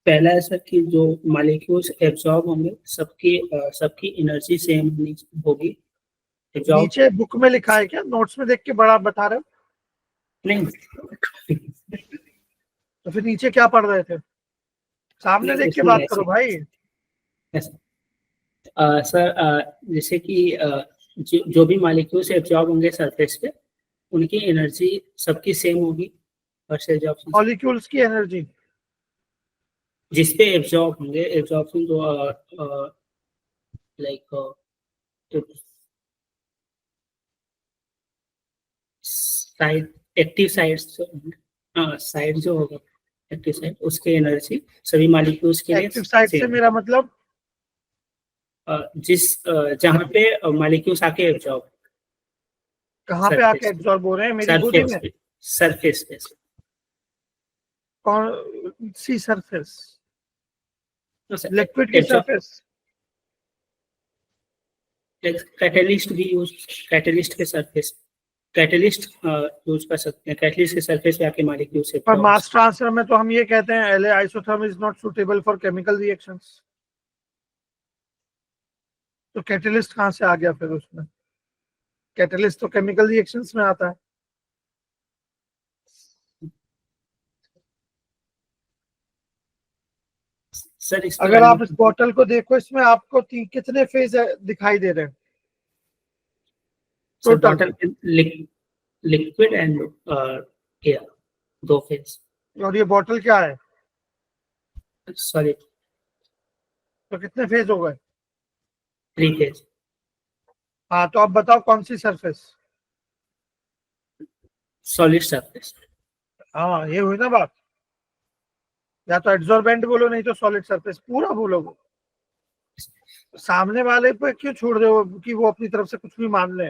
पहला है सर कि जो मॉलिक्यूल्स एब्जॉर्ब होंगे सबकी एनर्जी सेम होगी। नीचे बुक में लिखा है क्या? नोट्स में देख के बड़ा बता रहे हो? नहीं, तो फिर नीचे क्या पढ़ रहे थे? सामने देख के बात करो भाई। सर जैसे कि जो भी मॉलिक्यूल्स एब्जॉर्ब होंगे सरफेस पे, उनकी एनर्जी सबकी सेम होगी। मॉलिक्यूल्स की एनर्जी जिसपे एब्जॉर्ब होंगे, एब्जॉर्प्शन जो like side active sides, side जो होगा एक्टिव साइड, उसके एनर्जी सभी मॉलिक्यूल्स के लिए एक्टिव साइट से same। मेरा मतलब जहाँ पे मॉलिक्यूल्स आके एब्जॉर्ब, कहाँ पे आके एब्जॉर्ब हो रहे हैं? मेरी बॉडी में? सरफेस पे। कौन सी सरफेस? सर, लिक्विड की सरफेस? कैटलिस्ट भी यूज, कैटलिस्ट के सरफेस, कैटलिस्ट यूज कर सकते हैं, कैटलिस्ट के सरफेस पे आके मॉलिक्यूल से। पर मास ट्रांसफर में तो हम ये कहते हैं L isotherm is not suitable for chemical reactions. तो कैटलिस्ट कहाँ से आ गया फिर उसमें? कैटलिस्ट तो केमिकल रिएक्शंस में आता है। सर अगर आप इस बॉटल को देखो, इसमें आपको कितने फेज दिखाई दे रहे हैं total? Liquid and air, 2 phase. और ये बॉटल क्या है? सॉलिड। तो कितने फेज हो गए? 3 फेज। हाँ, तो आप बताओ कौन सी सरफेस? Solid surface. हाँ, ये हुई ना बात। या तो एड्सॉर्बेंट बोलो, नहीं तो सॉलिड सरफेस, पूरा बोलो। सामने वाले पे क्यों छोड़ रहे हो कि वो अपनी तरफ से कुछ भी मान ले?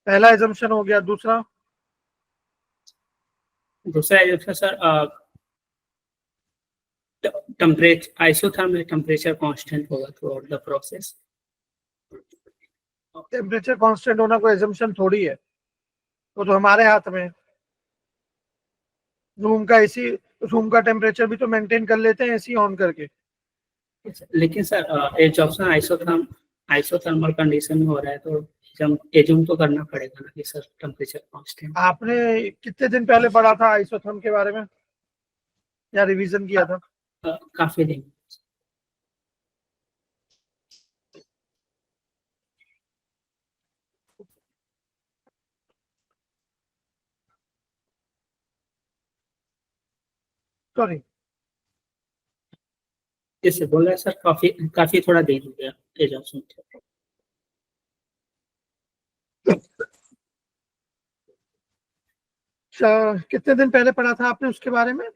पहला एजम्पशन हो गया। दूसरा assumption sir, temperature, isothermal temperature constant होगा throughout the process. Temperature constant होना कोई एजम्पशन थोड़ी है, वो तो हमारे हाथ में है। रूम का एसी, रूम का टेम्परेचर भी तो मेंटेन कर लेते हैं एसी ऑन करके। लेकिन सर एब्जॉर्प्शन आइसोथर्मल कंडीशन में हो रहा है, तो एज्यूम तो करना पड़ेगा ना कि सर टेम्परेचर कांस्टेंट। आपने कितने दिन पहले पढ़ा था आइसोथर्म के बारे में, या रिवीजन किया था? काफी दिन। सॉरी, जैसे बोल रहा है सर, काफी थोड़ा देर हो गया एब्जॉर्प्शन। कितने दिन पहले पढ़ा था आपने उसके बारे में?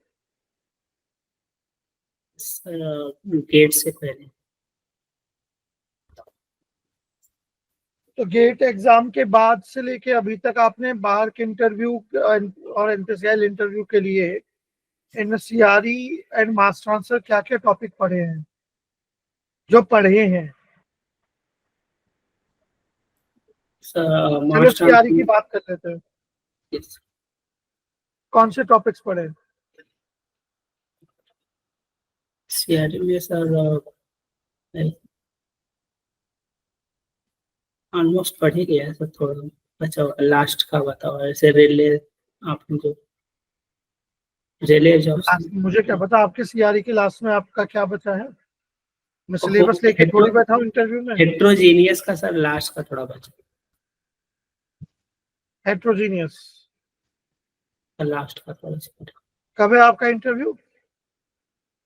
गेट से पहले। तो गेट एग्जाम के बाद से लेके अभी तक आपने बाहर के इंटरव्यू और एनपीसीएल इंटरव्यू के लिए इन सीआरई एंड मास ट्रांसफर क्या क्या टॉपिक पढ़े हैं, जो पढ़े हैं? चलो सीआरई की बात कर लेते हैं। कौन से टॉपिक्स पढ़े? सीआरई में सर ऑलमोस्ट पढ़ ही गया है सर, थोड़ा बचा हुआ। लास्ट का बताओ, ऐसे रेले, आपने जो रेले जॉब। मुझे क्या पता आपके सीआरई की लास्ट में आपका क्या बचा है। मैं सिलेबस लेके थोड़ी बैठा हूँ इंटरव्यू में। हेट्रोजीनियस का सर लास्ट का थोड़ा बचा। हेट्रोजीनियस लास्ट का थोड़ा सा। कब है आपका इंटरव्यू?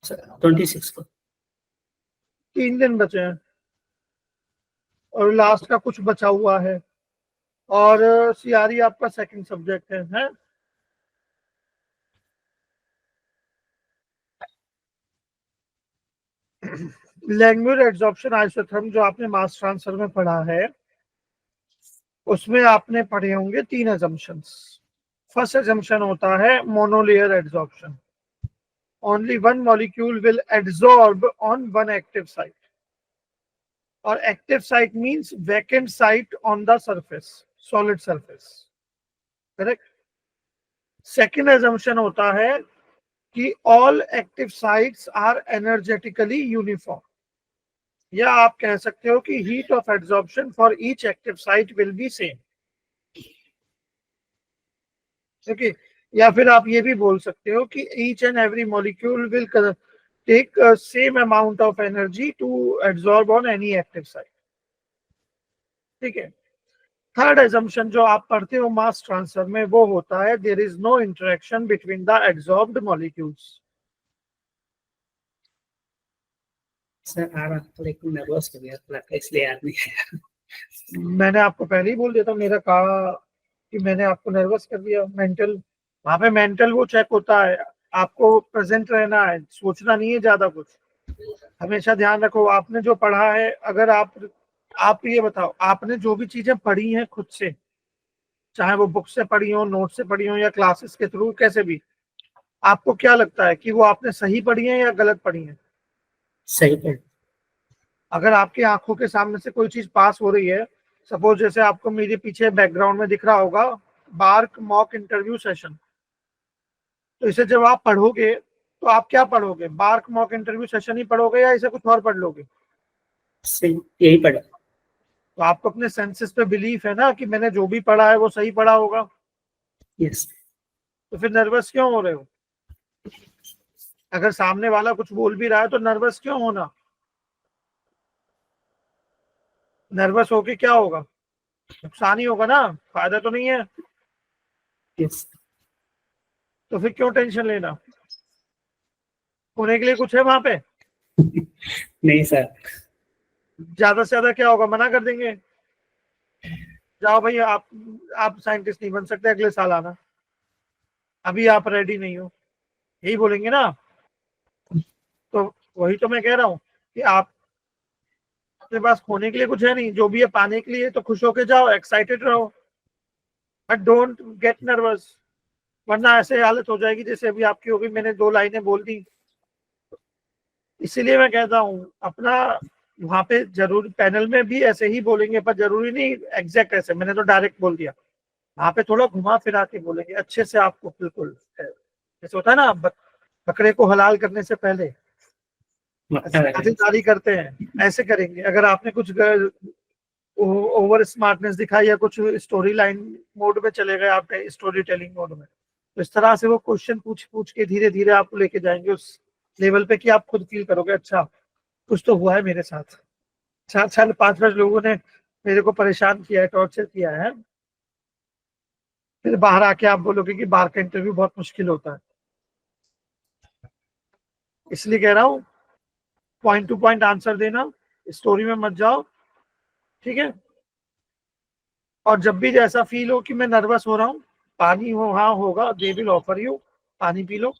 26 को। 3 दिन बचे हैं और लास्ट का कुछ बचा हुआ है। और सीआरई आपका सेकंड सब्जेक्ट है? लैंग्वेज एब्जॉर्प्शन आइसोथर्म जो आपने मास ट्रांसफर में पढ़ा है, उसमें आपने पढ़े होंगे 3 assumptions। फर्स्ट assumption होता है monolayer absorption. Only one molecule will absorb on one active site, और active site means vacant site on the surface, solid surface. Correct. Second assumption होता है कि all active sites are energetically uniform, या आप कह सकते हो कि heat of absorption for each active site will be same. Okay. या फिर आप ये भी बोल सकते हो कि each and every molecule will tech same amount of energy to absorb on any active site. ठीक है। थर्ड assumption जो आप पढ़ते हो मास ट्रांसफर में, वो होता है there is no interaction between the absorbed molecules. Sir आ रहा था लेकिन नर्वस हो गया थोड़ा, इसलिए याद नहीं आया। मैंने आपको पहले ही बोल दिया था, मेरा कहा कि मैंने आपको नर्वस कर दिया। मेंटल, वहां पे मेंटल वो चेक होता है, आपको प्रेजेंट रहना है, सोचना नहीं है ज्यादा कुछ। हमेशा ध्यान रखो आपने जो पढ़ा है, अगर आप ये बताओ, आपने जो भी चीजें पढ़ी हैं खुद से, चाहे वो बुक से पढ़ी हो, नोट से पढ़ी हो, या क्लासेस के थ्रू, कैसे भी, आपको क्या लगता है कि वो आपने सही पढ़ी है या गलत पढ़ी है? सही पर। अगर आपकी आंखों के सामने से कोई चीज पास हो रही है, सपोज जैसे आपको मेरे पीछे बैकग्राउंड में दिख रहा होगा बार्क मॉक इंटरव्यू सेशन, तो इसे जब आप पढ़ोगे तो आप क्या पढ़ोगे? बार्क मॉक इंटरव्यू सेशन ही पढ़ोगे या इसे कुछ और पढ़ लोगे? सही, यही पढ़ा। तो आपको अपने सेंसेस पे बिलीफ है ना कि मैंने जो भी पढ़ा है वो सही पढ़ा होगा, यस। तो फिर नर्वस क्यों हो रहे हो? अगर सामने वाला कुछ बोल भी रहा है तो नर्वस क्यों होना? नर्वस होके क्या होगा? नुकसान ही होगा ना, फायदा तो नहीं है। यस। तो फिर क्यों टेंशन लेना? होने के लिए कुछ है वहां पे? नहीं सर। ज्यादा से ज्यादा क्या होगा? मना कर देंगे, जाओ भाई आप साइंटिस्ट नहीं बन सकते, अगले साल आना, अभी आप रेडी नहीं हो, यही बोलेंगे ना। तो वही तो मैं कह रहा हूँ कि आपके पास खोने के लिए कुछ है नहीं, जो भी है पाने के लिए, तो खुश होके जाओ, एक्साइटेड रहो, बट डोंट गेट नर्वस, वरना ऐसे हालत हो जाएगी जैसे अभी आपकी होगी। मैंने 2 लाइनें बोल दी, इसीलिए मैं कहता हूँ अपना वहां पे जरूर पैनल में भी ऐसे ही बोलेंगे, पर जरूरी नहीं एग्जैक्ट ऐसे, मैंने तो डायरेक्ट बोल दिया। वहां पे थोड़ा घुमा फिरा के बोलेंगे अच्छे से, आपको बिल्कुल जैसे होता है ना बकरे को हलाल करने से पहले खातिरदारी करते हैं, ऐसे करेंगे। अगर आपने कुछ ओवर स्मार्टनेस दिखाई या कुछ स्टोरी लाइन मोड में चले गए, आप स्टोरी टेलिंग मोड में, तो इस तरह से वो क्वेश्चन पूछ पूछ के धीरे धीरे आपको लेके जाएंगे उस लेवल पे कि आप खुद फील करोगे अच्छा कुछ तो हुआ है मेरे साथ। 4 साल 5 वर्ष लोगों ने मेरे को परेशान किया है, टॉर्चर किया है, फिर बाहर आके आप बोलोगे कि बाहर का इंटरव्यू बहुत मुश्किल होता है। इसलिए कह रहा हूँ पॉइंट टू पॉइंट आंसर देना, स्टोरी में मत जाओ, ठीक है? और जब भी जैसा फील हो कि मैं नर्वस हो रहा हूँ, पानी हो हाँ होगा, दे विल ऑफर यू, पानी पी लो,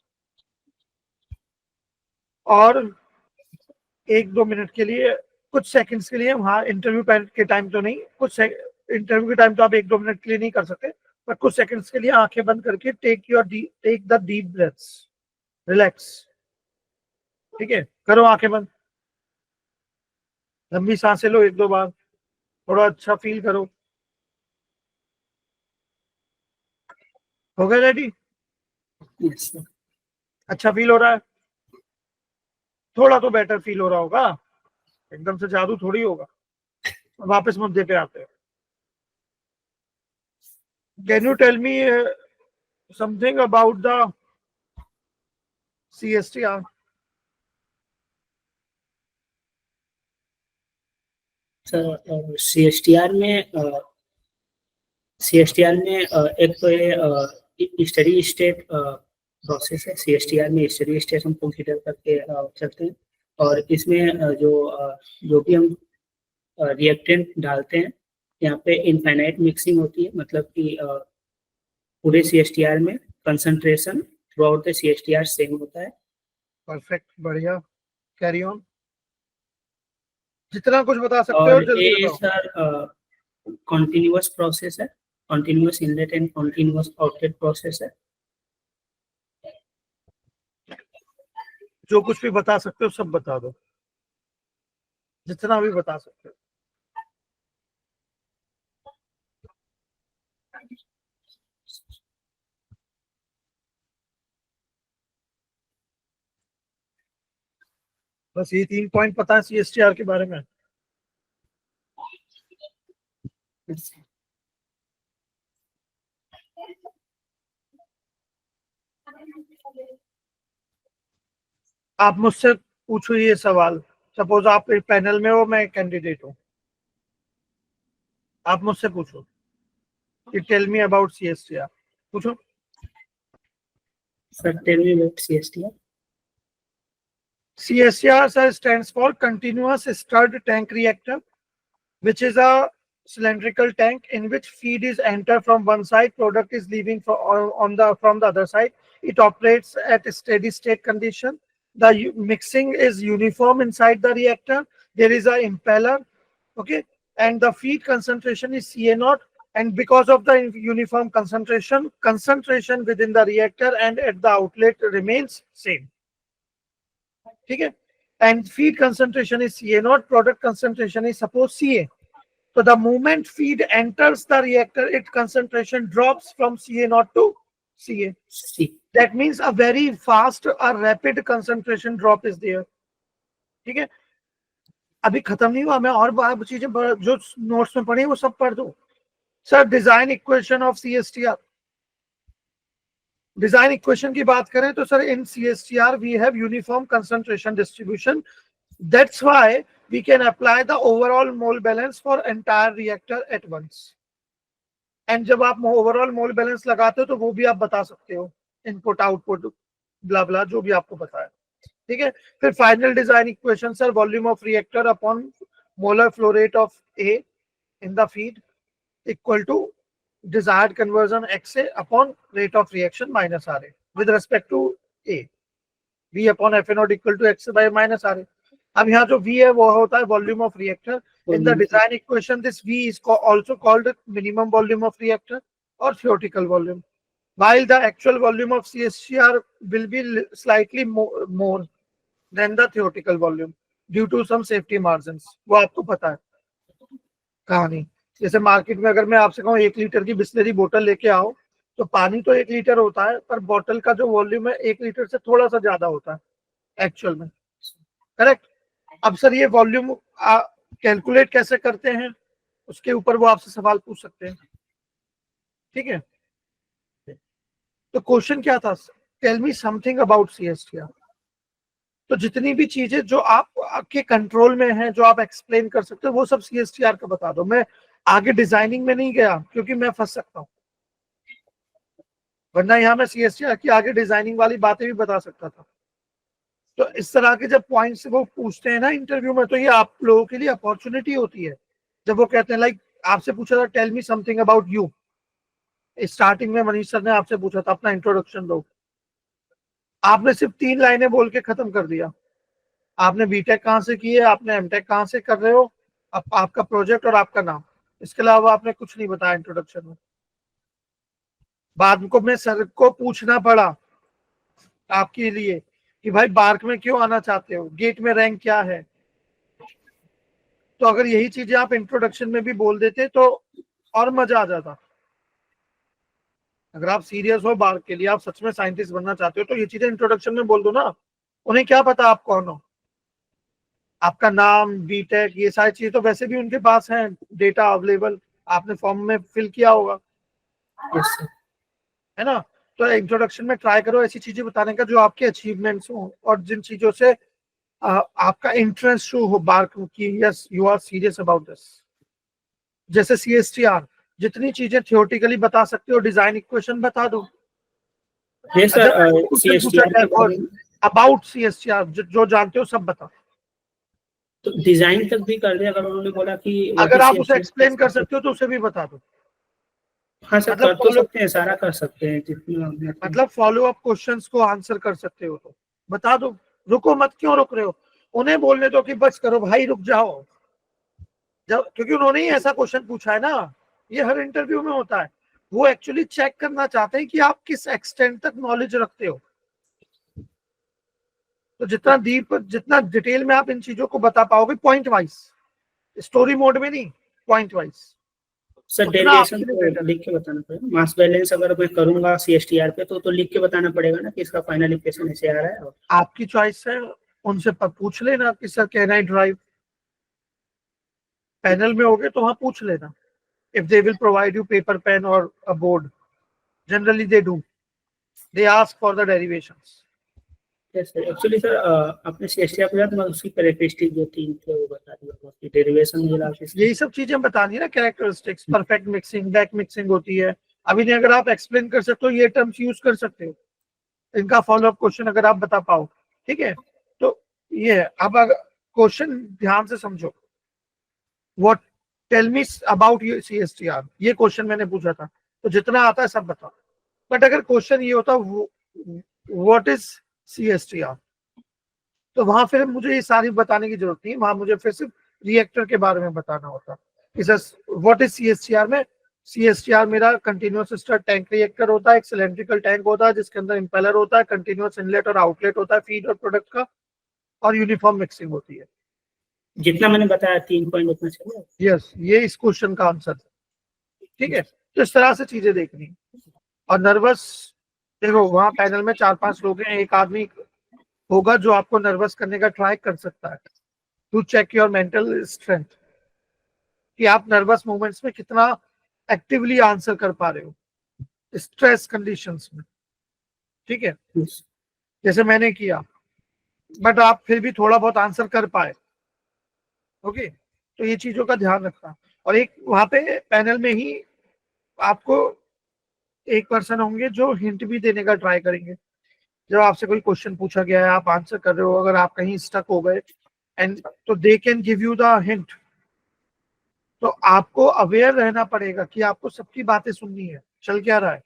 और 1-2 मिनट के लिए, कुछ सेकंड्स के लिए, वहाँ इंटरव्यू के टाइम तो नहीं, कुछ इंटरव्यू के टाइम तो आप 1-2 मिनट के लिए नहीं कर सकते, पर कुछ सेकंड्स के लिए आंखें बंद करके take the deep breaths, relax, ठीक है? करो आंखें बंद, लंबी सांसें लो 1-2 बार, थोड़ा अच्छा फील करो। हो गया रेडी? Yes sir. अच्छा फील हो रहा है? थोड़ा तो बेटर फील हो रहा होगा, एकदम से जादू थोड़ी होगा। वापस मुद्दे पे आते हैं। Can you tell me something about the CSTR? Sir CSTR में एक तो ये स्टडी स्टेट प्रोसेस है। CSTR में स्टडी स्टेट हम कंसीडर करके चलते हैं, और इसमें जो भी हम रिएक्टेंट डालते हैं, यहाँ पे इनफाइनाइट मिक्सिंग होती है, मतलब कि पूरे CSTR में concentration through out the CSTR same होता है। परफेक्ट, बढ़िया, कैरी ऑन, जितना कुछ बता सकते हो और जल्दी ये बताओ। सर कॉन्टिन्यूअस प्रोसेस है, continuous inlet and continuous outlet process है। जो कुछ भी बता सकते हो सब बता दो, जितना भी बता सकते हो। बस ये 3 पॉइंट पता है CSTR के बारे में। आप मुझसे पूछो ये सवाल, सपोज आप एक पैनल में हो, मैं कैंडिडेट हूँ, आप मुझसे पूछो कि टेल मी अबाउट CSTR, पूछो। Sir, tell me about CSTR. CSTR sir stands for continuous stirred tank reactor, which is a cylindrical tank in which feed is entered from one side, product is leaving from the other side. It operates at a steady state condition. The mixing is uniform inside the reactor. There is a impeller, okay, and the feed concentration is CA0. And because of the uniform concentration within the reactor and at the outlet remains same. Okay, and feed concentration is CA0, product concentration is suppose CA. So the moment feed enters the reactor, its concentration drops from CA0 to CA. That means a very fast or rapid concentration drop is there. ठीक है, अभी खत्म नहीं हुआ, मैं और चीजें जो नोट्स में पढ़ी वो सब पढ़ दो. Sir design equation of CSTR, design equation की बात करें तो sir in CSTR we have uniform concentration distribution. That's why we can apply the overall mole balance for entire reactor at once. And जब आप overall mole balance लगाते हो तो वो भी आप बता सकते हो, input output blah blah जो भी आपको पता है. ठीक है, फिर final design equation sir volume of reactor upon molar flow rate of A in the feed equal to desired conversion XA upon rate of reaction minus RA with respect to A. V upon FA0 equal to XA by minus RA. अब यहाँ जो V है वो होता है volume of reactor. In the design equation this V is also called minimum volume of reactor or theoretical volume, while the actual volume of CSTR will be slightly more than the theoretical volume due to some safety margins. वो आपको पता है कहानी. जैसे market में अगर मैं आपसे कहूँ 1 लीटर की बिस्लरी बोतल लेके आओ तो पानी तो 1 लीटर होता है, पर बोतल का जो वॉल्यूम है 1 लीटर से थोड़ा सा ज्यादा होता है एक्चुअल में. करेक्ट. अब सर ये वॉल्यूम कैलकुलेट कैसे करते हैं उसके ऊपर वो आपसे सवाल पूछ सकते हैं. ठीक है, तो क्वेश्चन क्या था, tell me something about CSTR. तो जितनी भी चीजें जो आपके कंट्रोल में हैं, जो आप एक्सप्लेन कर सकते हो, वो सब CSTR का बता दो. मैं आगे डिजाइनिंग में नहीं गया क्योंकि मैं फंस सकता हूँ, वरना यहाँ मैं CSTR की आगे डिजाइनिंग वाली बातें भी बता सकता था. तो इस तरह के जब पॉइंट्स वो पूछते हैं ना इंटरव्यू में, तो ये आप लोगों के लिए अपॉर्चुनिटी होती है. जब वो कहते हैं लाइक आपसे पूछा था tell me something about you, starting में मनीष सर ने आपसे पूछा था अपना इंट्रोडक्शन दो, आपने सिर्फ 3 लाइनें बोल के खत्म कर दिया. आपने बीटेक कहाँ से की है, आपने एमटेक कहाँ से कर रहे हो, आपका प्रोजेक्ट और आपका नाम, इसके अलावा आपने कुछ नहीं बताया इंट्रोडक्शन में. बाद को मैं सर को पूछना पड़ा आपके लिए कि भाई बार्क में क्यों आना चाहते हो, गेट में रैंक क्या है. तो अगर यही चीजें आप इंट्रोडक्शन में भी बोल देते तो और मजा आ जाता. अगर आप सीरियस हो बार्क के लिए, आप सच में साइंटिस्ट बनना चाहते हो, तो ये चीजें इंट्रोडक्शन में बोल दो ना. उन्हें क्या पता आप कौन हो, आपका नाम, बीटेक, ये सारी चीजें तो वैसे भी उनके पास है डेटा अवेलेबल, आपने फॉर्म में फिल किया होगा. है ना. तो इंट्रोडक्शन में ट्राई करो ऐसी चीजें बताने का जो आपके अचीवमेंट्स हो और जिन चीजों से आपका इंटरेस्ट शो हो बार्क की. Yes you are serious about this. जैसे CSTR जितनी चीजें थियोरेटिकली बता सकते हो, डिजाइन इक्वेशन बता दो. अबाउट CSTR जो जानते हो सब बता. तो डिजाइन तक भी कर दे अगर उन्होंने बोला कि, अगर आप उसे एक्सप्लेन कर सकते हो तो उसे भी बता दो. हाँ सर, कर तो सकते हैं, सारा कर सकते हैं जितना, मतलब फॉलो अप क्वेश्चंस को आंसर कर सकते हो तो बता दो. रुको मत, क्यों रुक रहे हो, उन्हें बोलने दो कि बस करो भाई, रुक जाओ. जब क्योंकि उन्होंने ही ऐसा क्वेश्चन पूछा है ना, ये हर इंटरव्यू में होता है. वो एक्चुअली चेक करना चाहते हैं कि आप किस एक्सटेंट तक नॉलेज रखते हो. तो जितना डीप, जितना डिटेल में आप इन चीजों को बता पाओगे, पॉइंट वाइज, स्टोरी मोड में नहीं, पॉइंट वाइज. सर डेरिवेशन तो लिख के बताना पड़ेगा. मास बैलेंस अगर मैं करूंगा CSTR पे तो लिख के बताना पड़ेगा ना कि इसका फाइनल इक्वेशन ऐसे आ रहा है. आपकी चॉइस है, उनसे पूछ लेना कि sir can I drive. Panel में होगे तो वहां पूछ लेना. If they will provide you paper pen और a board, generally they do, they ask for the derivations. Yes sir. Actually sir आपने CSTR पे तो मैं उसकी कैरेक्टरिस्टिक जो 3 थे वो बता दिया, उसकी डेरिवेशन मिला, यही सब चीजें बतानी ना. Characteristics, perfect mixing, back mixing होती है. अभी नहीं अगर आप एक्सप्लेन कर सकते हो, ये टर्म्स यूज कर सकते हो. इनका फॉलो अप क्वेश्चन अगर आप बता पाओ, ठीक है. तो ये अब क्वेश्चन ध्यान से समझो. What tell me about CSTR, ये क्वेश्चन मैंने पूछा था, तो जितना आता है सब बताओ। बट अगर क्वेश्चन ये होता व्हाट इज CSTR, तो वहां फिर मुझे ये सारी बताने की जरूरत नहीं, वहां मुझे फिर सिर्फ रिएक्टर के बारे में बताना होता कि सर व्हाट इज CSTR में। CSTR मेरा कंटिन्यूअस स्टर टैंक रिएक्टर होता है, एक सिलेंड्रिकल टैंक होता है जिसके अंदर इंपेलर होता है, कंटिन्यूअस इनलेट और आउटलेट होता है फीड और प्रोडक्ट का, और यूनिफॉर्म मिक्सिंग होती है। जितना मैंने बताया 3 पॉइंट उतना चाहिए। यस, ये इस क्वेश्चन का आंसर है। ठीक है, तो इस तरह से चीजें देखनी। और नर्वस, देखो वहां पैनल में 4-5 लोग हैं, एक आदमी होगा जो आपको नर्वस करने का ट्राई कर सकता है to check your mental strength, कि आप नर्वस मोमेंट्स में कितना एक्टिवली आंसर कर पा रहे हो स्ट्रेस कंडीशंस में। ठीक है, जैसे मैंने किया, बट आप फिर भी थोड़ा बहुत आंसर कर पाए। ओके, तो ये चीजों का ध्यान रखना। और एक वहां पे पैनल में ही आपको एक पर्सन होंगे जो हिंट भी देने का ट्राई करेंगे। जब आपसे कोई क्वेश्चन पूछा गया है, आप आंसर कर रहे हो, अगर आप कहीं स्टक हो गए एंड तो they can give you the hint. तो आपको अवेयर रहना पड़ेगा कि आपको सबकी बातें सुननी है, चल क्या रहा है।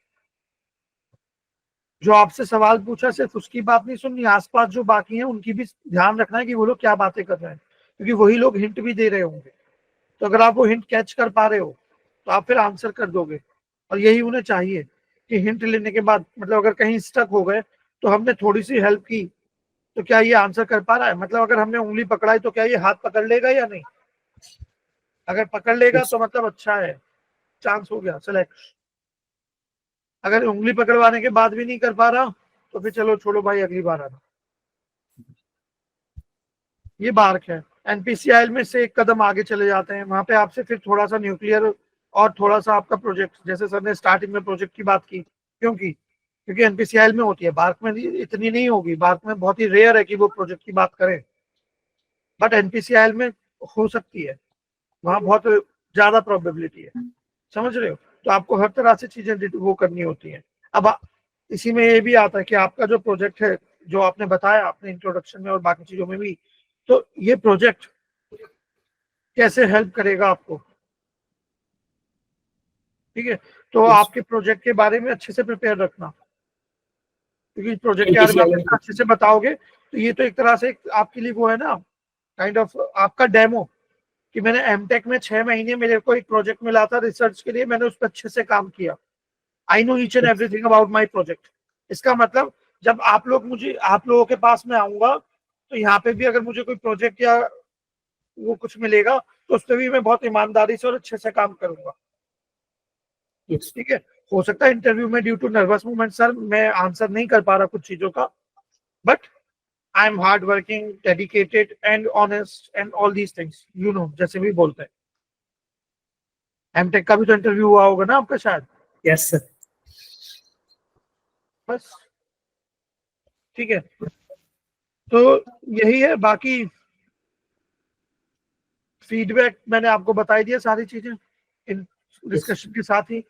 जो आपसे सवाल पूछा सिर्फ उसकी बात नहीं सुननी, आसपास जो बाकी हैं उनकी भी ध्यान रखना है कि वो लोग क्या बातें कर रहे हैं, क्योंकि वही लोग हिंट भी दे रहे होंगे। तो अगर आप वो हिंट कैच कर पा रहे हो तो आप फिर आंसर कर दोगे। और यही उन्हें चाहिए कि हिंट लेने के बाद, मतलब अगर कहीं स्टक हो गए तो हमने थोड़ी सी हेल्प की तो क्या ये आंसर कर पा रहा है, मतलब अगर हमने उंगली पकड़ाई तो क्या ये हाथ पकड़ लेगा या नहीं। अगर पकड़ लेगा तो मतलब अच्छा है, चांस हो गया सेलेक्ट। अगर उंगली पकड़वाने के बाद भी नहीं कर पा रहा तो फिर चलो छोड़ो भाई, अगली बार आना। ये बार्क है। NPCIL में से एक कदम आगे चले जाते हैं, वहां पे आपसे फिर थोड़ा सा न्यूक्लियर और थोड़ा सा आपका प्रोजेक्ट, जैसे सर ने स्टार्टिंग में प्रोजेक्ट की बात की, क्योंकि NPCIL में होती है, बार्क में इतनी नहीं होगी। बार्क में बहुत ही रेयर है कि वो प्रोजेक्ट की बात करें, बट NPCIL में हो सकती है, वहां बहुत ज्यादा प्रोबेबिलिटी है। समझ रहे हो, तो आपको हर तरह से चीजें वो करनी होती हैं। अब इसी में ये भी आता है कि आपका जो प्रोजेक्ट है, जो आपने बताया अपने इंट्रोडक्शन में और बाकी चीजों में भी, तो ये प्रोजेक्ट कैसे हेल्प करेगा आपको। ठीक है, तो आपके प्रोजेक्ट के बारे में अच्छे से प्रिपेयर रखना, क्योंकि प्रोजेक्ट के बारे में आप अच्छे से बताओगे तो ये तो एक तरह से आपके लिए वो है ना, काइंड ऑफ आपका डेमो, कि मैंने एमटेक में 6 महीने मेरे को एक प्रोजेक्ट मिला था रिसर्च के लिए, मैंने उस पर अच्छे से काम किया, I know each and everything about my project. इसका मतलब जब आप लोगों के पास में आऊंगा तो यहाँ पे भी अगर मुझे कोई प्रोजेक्ट या वो कुछ मिलेगा तो उस पर भी मैं बहुत ईमानदारी से और अच्छे से काम करूंगा। ठीक है, हो सकता है इंटरव्यू में due to nervous movement sir मैं आंसर नहीं कर पा रहा कुछ चीजों का, but I am hard working, dedicated and honest and all these things, you know, जैसे भी बोलते हैं। एमटेक का भी तो इंटरव्यू हुआ होगा ना आपका शायद। Yes sir. बस ठीक है, तो यही है। बाकी फीडबैक मैंने आपको बताई दिया सारी चीजें इन डिस्कशन के साथ ही।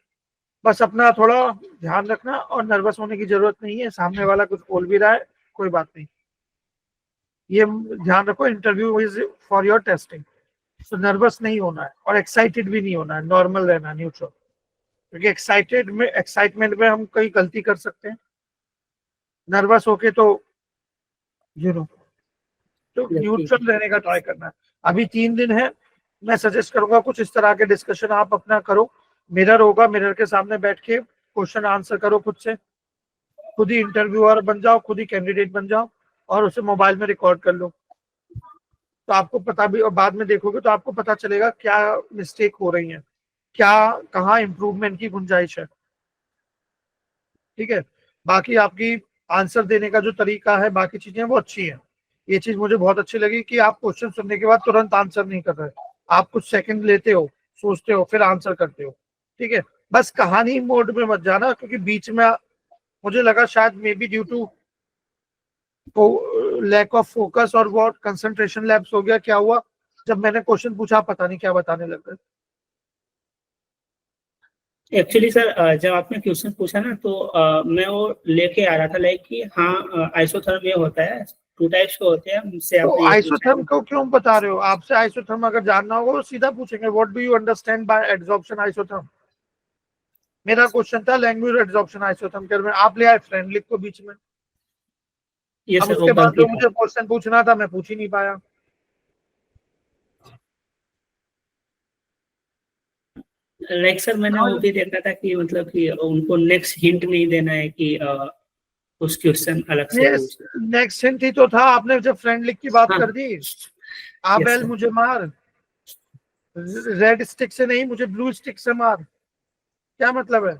बस अपना थोड़ा ध्यान रखना और नर्वस होने की जरूरत नहीं है, सामने वाला कुछ बोल भी रहा है कोई बात नहीं, ये ध्यान रखो interview is for your testing. तो नर्वस नहीं होना है और एक्साइटेड भी नहीं होना है, नॉर्मल रहना, न्यूट्रल, क्योंकि एक्साइटमेंट में हम कई गलती कर सकते हैं, नर्वस होके तो यू नो, तो न्यूट्रल रहने का ट्राई करना है। अभी 3 दिन है, मैं सजेस्ट करूंगा कुछ इस तरह के डिस्कशन आप अपना करो, मिरर होगा, मिरर के सामने बैठ के क्वेश्चन आंसर करो खुद से, खुद ही इंटरव्यूअर बन जाओ, खुद ही कैंडिडेट बन जाओ और उसे मोबाइल में रिकॉर्ड कर लो, तो आपको पता भी, और बाद में देखोगे तो आपको पता चलेगा क्या मिस्टेक हो रही है, क्या कहाँ इंप्रूवमेंट की गुंजाइश है। ठीक है, बाकी आपकी आंसर देने का जो तरीका है, बाकी चीजें वो अच्छी है। ये चीज मुझे बहुत अच्छी लगी कि आप क्वेश्चन सुनने के बाद तुरंत आंसर नहीं कर रहे, आप कुछ सेकंड लेते हो, सोचते हो, फिर आंसर करते हो। ठीक है, बस कहानी मोड में मत जाना, क्योंकि बीच में मुझे लगा शायद maybe due to lack of focus और वो कंसंट्रेशन लैप्स हो गया, क्या हुआ जब मैंने क्वेश्चन पूछा पता नहीं क्या बताने लग गए। एक्चुअली सर जब आपने क्वेश्चन पूछा ना तो मैं वो लेके आ रहा था लाइक कि हाँ आइसोथर्म ये होता है 2 टाइप्स के होते हैं, मुझसे तो आपने ये आइसोथर्म को क्यों बता रहे हो? आपसे आइसोथर्म अगर जानना होगा वो सीधा पूछेंगे, what do you understand by adsorption isotherm. मेरा क्वेश्चन था लैंग्वेज एड्सॉर्प्शन आइसोथर्म के बारे में, आप ले आए फ्रेंड लिख को बीच में। ये अब सर उसके वो बाद गलती जो मुझे क्वेश्चन पूछना था मैं पूछ ही नहीं पाया। लाइक सर मैंने वो भी देखा था कि मतलब कि उनको नेक्स्ट हिंट नहीं देना है कि उस क्वेश्चन अलग से ये पूछ। नेक्स्ट हिंट ही तो था, आपने जब फ्रेंड लिख की बात हाँ। कर दी। Yes Abel sir. मुझे मार, रेड स्टिक से नहीं मुझे ब्लू स्टिक से मार, क्या मतलब है?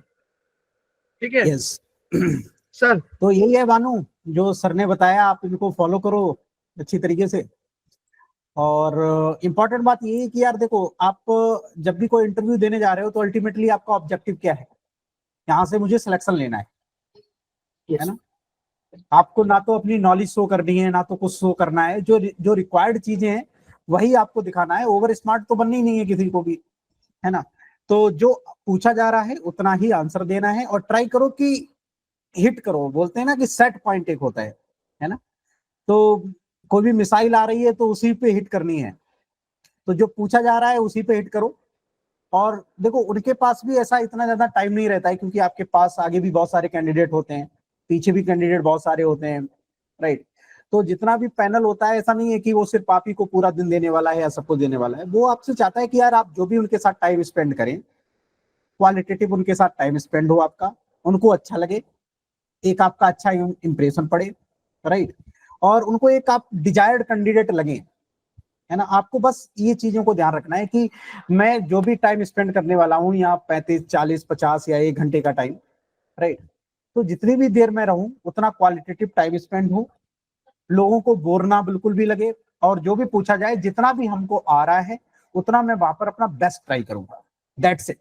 ठीक है यस सर। तो यही है बानू, जो सर ने बताया आप इनको फॉलो करो अच्छी तरीके से। और इम्पोर्टेंट बात ये है कि यार देखो, आप जब भी कोई इंटरव्यू देने जा रहे हो तो अल्टीमेटली आपका ऑब्जेक्टिव क्या है? यहाँ से मुझे सिलेक्शन लेना है ना। आपको ना तो अपनी नॉलेज शो करनी है, ना तो कुछ शो करना है। जो जो रिक्वायर्ड चीजें हैं वही आपको दिखाना है। ओवर स्मार्ट तो बननी ही नहीं है किसी को भी, है ना। तो जो पूछा जा रहा है उतना ही आंसर देना है, और ट्राई करो कि हिट करो। बोलते हैं ना कि सेट पॉइंट एक होता है ना। तो कोई भी मिसाइल आ रही है तो उसी पे हिट करनी है। तो जो पूछा जा रहा है उसी पे हिट करो। और देखो, उनके पास भी ऐसा इतना ज्यादा टाइम नहीं रहता है, क्योंकि आपके पास आगे भी बहुत सारे कैंडिडेट होते हैं, पीछे भी कैंडिडेट बहुत सारे होते हैं, राइट। तो जितना भी पैनल होता है, ऐसा नहीं है कि वो सिर्फ आप ही को पूरा दिन देने वाला है या सबको देने वाला है। वो आपसे चाहता है कि यार आप जो भी उनके साथ टाइम स्पेंड करें, क्वालिटेटिव उनके साथ टाइम स्पेंड हो आपका, उनको अच्छा लगे, एक आपका अच्छा इंप्रेशन पड़े, राइट। और उनको एक आप डिजायर्ड कैंडिडेट लगे, है ना। आपको बस ये चीजों को ध्यान रखना है कि मैं जो भी टाइम स्पेंड करने वाला हूँ, या 35, 40, 50 या 1 घंटे का टाइम, राइट। तो जितनी भी देर में रहूं उतना क्वालिटेटिव टाइम स्पेंड हो, लोगों को बोर ना बिल्कुल भी लगे, और जो भी पूछा जाए जितना भी हमको आ रहा है उतना मैं वहां पर अपना बेस्ट ट्राई करूंगा। That's it,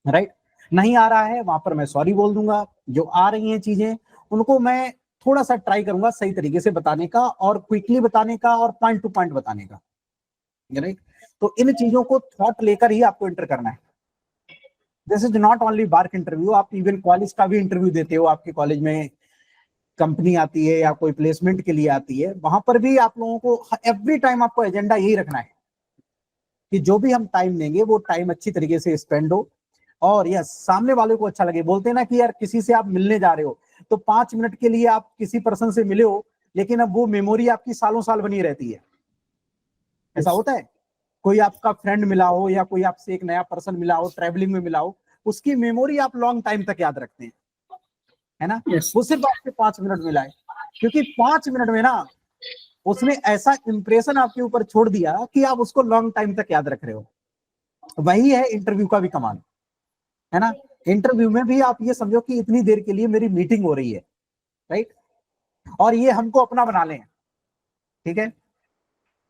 right. नहीं आ रहा है वहां पर मैं सॉरी बोल दूंगा। जो आ रही हैं चीजें उनको मैं थोड़ा सा ट्राई करूंगा सही तरीके से बताने का, और क्विकली बताने का, और पॉइंट टू पॉइंट बताने का, राइट। तो इन चीजों को थॉट लेकर ही आपको एंटर करना है। This is not only BARC interview, आप इवन कॉलेज का भी इंटरव्यू देते हो। आपके कॉलेज में कंपनी आती है या कोई प्लेसमेंट के लिए आती है, वहां पर भी आप लोगों को एवरी टाइम आपको एजेंडा यही रखना है कि जो भी हम टाइम देंगे वो टाइम अच्छी तरीके से स्पेंड हो, और यस सामने वाले को अच्छा लगे। बोलते हैं ना कि यार किसी से आप मिलने जा रहे हो तो 5 मिनट के लिए आप किसी पर्सन से मिले हो, लेकिन अब वो मेमोरी आपकी सालों साल बनी रहती है। ऐसा होता है। कोई आपका फ्रेंड मिला हो या कोई आपसे एक नया पर्सन मिला हो, ट्रैवलिंग में मिला हो, उसकी मेमोरी आप लॉन्ग टाइम तक याद रखते हैं, है ना। वो सिर्फ आपके 5 मिनट मिला है, क्योंकि 5 मिनट में ना उसने ऐसा इंप्रेशन आपके ऊपर छोड़ दिया कि आप उसको लॉन्ग टाइम तक याद रख रहे हो। वही है इंटरव्यू का भी कमाल, है ना। इंटरव्यू में भी आप ये समझो कि इतनी देर के लिए मेरी मीटिंग हो रही है, राइट, और ये हमको अपना बना लें, ठीक है।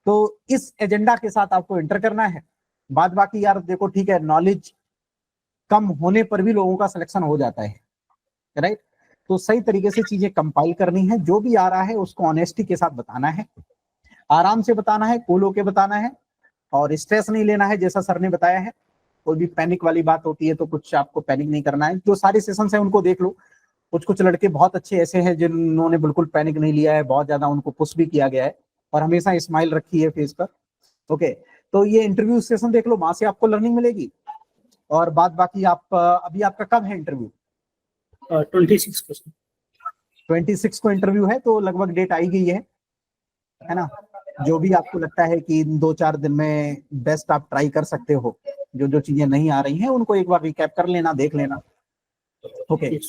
तो इस एजेंडा के साथ आपको एंटर करना है। बाद बाकी यार देखो, ठीक है, नॉलेज कम होने पर भी लोगों का सिलेक्शन हो जाता है, राइट। तो सही तरीके से चीजें कंपाइल करनी है, जो भी आ रहा है उसको ऑनेस्टी के साथ बताना है, आराम से बताना है, कूल होके बताना है, और स्ट्रेस नहीं लेना है। जैसा सर ने बताया है, कोई भी पैनिक वाली बात होती है तो कुछ आपको पैनिक नहीं करना है। जो सारे सेशन है उनको देख लो, कुछ कुछ लड़के बहुत अच्छे ऐसे हैं जिन्होंने बिल्कुल पैनिक नहीं लिया है, बहुत ज्यादा उनको पुश भी किया गया है, और हमेशा स्माइल रखी है फेस पर। ओके, तो ये इंटरव्यू सेशन देख लो, वहां से आपको लर्निंग मिलेगी। और बात बाकी आप अभी आपका कब है इंटरव्यू? 26 को। 26 को इंटरव्यू है, तो लगभग डेट आई गई है ना। जो भी आपको लगता है कि इन 2-4 दिन में बेस्ट आप ट्राई कर सकते हो, जो जो चीजें नहीं आ रही हैं उनको एक बार रिकैप कर लेना, देख लेना, ओके।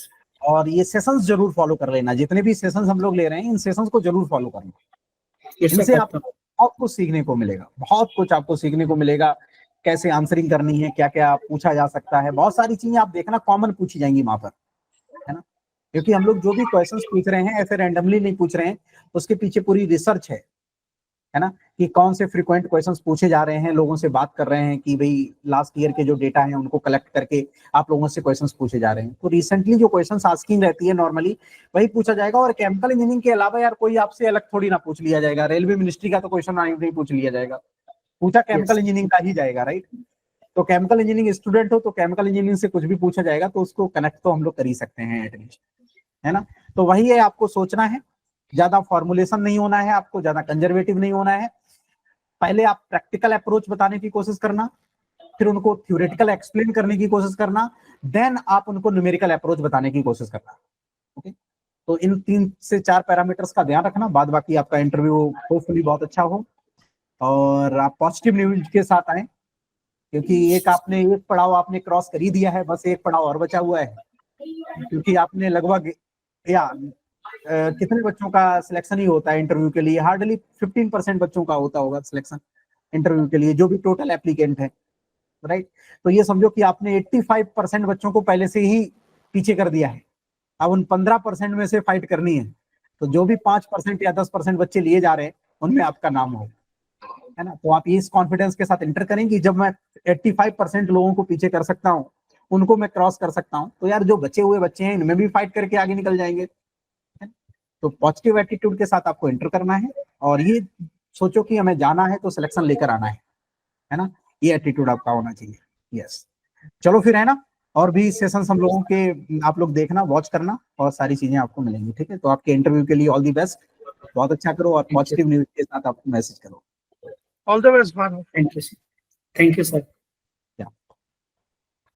और ये सेशंस जरूर फॉलो कर लेना, जितने भी सेशंस हम लोग ले रहे हैं इन सेशंस को जरूर फॉलो करना। इनसे आपको बहुत कुछ सीखने को मिलेगा, बहुत कुछ आपको सीखने को मिलेगा। कैसे आंसरिंग करनी है, क्या क्या पूछा जा सकता है, बहुत सारी चीजें आप देखना कॉमन पूछी जाएंगी वहां पर, है ना। क्योंकि हम लोग जो भी क्वेश्चंस पूछ रहे हैं ऐसे रैंडमली नहीं पूछ रहे हैं, उसके पीछे पूरी रिसर्च है ना, कि कौन से फ्रीक्वेंट क्वेश्चंस पूछे जा रहे हैं। लोगों से बात कर रहे हैं कि भाई लास्ट ईयर के जो डेटा है उनको कलेक्ट करके आप लोगों से क्वेश्चंस पूछे जा रहे हैं। तो रिसेंटली जो क्वेश्चंस आस्किंग रहती है नॉर्मली वही पूछा जाएगा। और केमिकल इंजीनियरिंग के अलावा यार कोई आपसे अलग थोड़ी ना पूछ लिया जाएगा। रेलवे मिनिस्ट्री का तो क्वेश्चन नहीं पूछ लिया जाएगा, पूछा केमिकल इंजीनियरिंग का ही जाएगा, राइट। तो केमिकल इंजीनियरिंग स्टूडेंट हो तो केमिकल इंजीनियरिंग से कुछ भी पूछा जाएगा तो उसको कनेक्ट तो हम लोग कर ही सकते हैं एटलीस्ट, है ना। तो वही है, आपको सोचना है, ज्यादा फॉर्मुलेशन नहीं होना है, आपको ज्यादा कंजर्वेटिव नहीं होना है। पहले आप प्रैक्टिकल अप्रोच बताने की कोशिश करना, फिर उनको थ्योरेटिकल एक्सप्लेन करने की कोशिश करना, देन आप उनको न्यूमेरिकल अप्रोच बताने की कोशिश करना। ओके, तो इन 3 से 4 पैरामीटर्स का ध्यान रखना, बाद बाकी आपका इंटरव्यू होपफुली बहुत अच्छा हो और आप पॉजिटिव न्यूज के साथ आए, क्योंकि एक पड़ाव आपने क्रॉस कर ही दिया है, बस एक पड़ाव और बचा हुआ है, क्योंकि आपने लगभग कितने बच्चों का सिलेक्शन ही होता है इंटरव्यू के लिए, हार्डली 15% बच्चों का होता होगा सिलेक्शन इंटरव्यू के लिए, जो भी टोटल एप्लीकेंट है, राइट। तो ये समझो कि आपने 85% बच्चों को पहले से ही पीछे कर दिया है, अब उन 15% में से फाइट करनी है। तो जो भी 5% या 10% बच्चे लिए जा रहे हैं उनमें आपका नाम हो, है ना। तो आप इस कॉन्फिडेंस के साथ एंटर करेंगे, जब मैं 85% लोगों को पीछे कर सकता हूँ, उनको मैं क्रॉस कर सकता हूँ, तो यार जो बचे हुए बच्चे हैं इनमें भी फाइट करके आगे निकल जाएंगे। तो पॉजिटिव एटीट्यूड के साथ आपको एंटर करना है और ये सोचो कि हमें जाना है तो सिलेक्शन लेकर आना है ना, ये एटीट्यूड आपका होना चाहिए। यस, चलो फिर, है ना। और भी सेशंस हम लोगों के आप लोग देखना, वॉच करना और सारी चीजें आपको मिलेंगी, ठीक है। तो आपके इंटरव्यू के लिए ऑल दी बेस्ट, बहुत अच्छा करो और पॉजिटिव न्यूज के साथ आप मैसेज करो। All the best Bhanu. Thank you sir.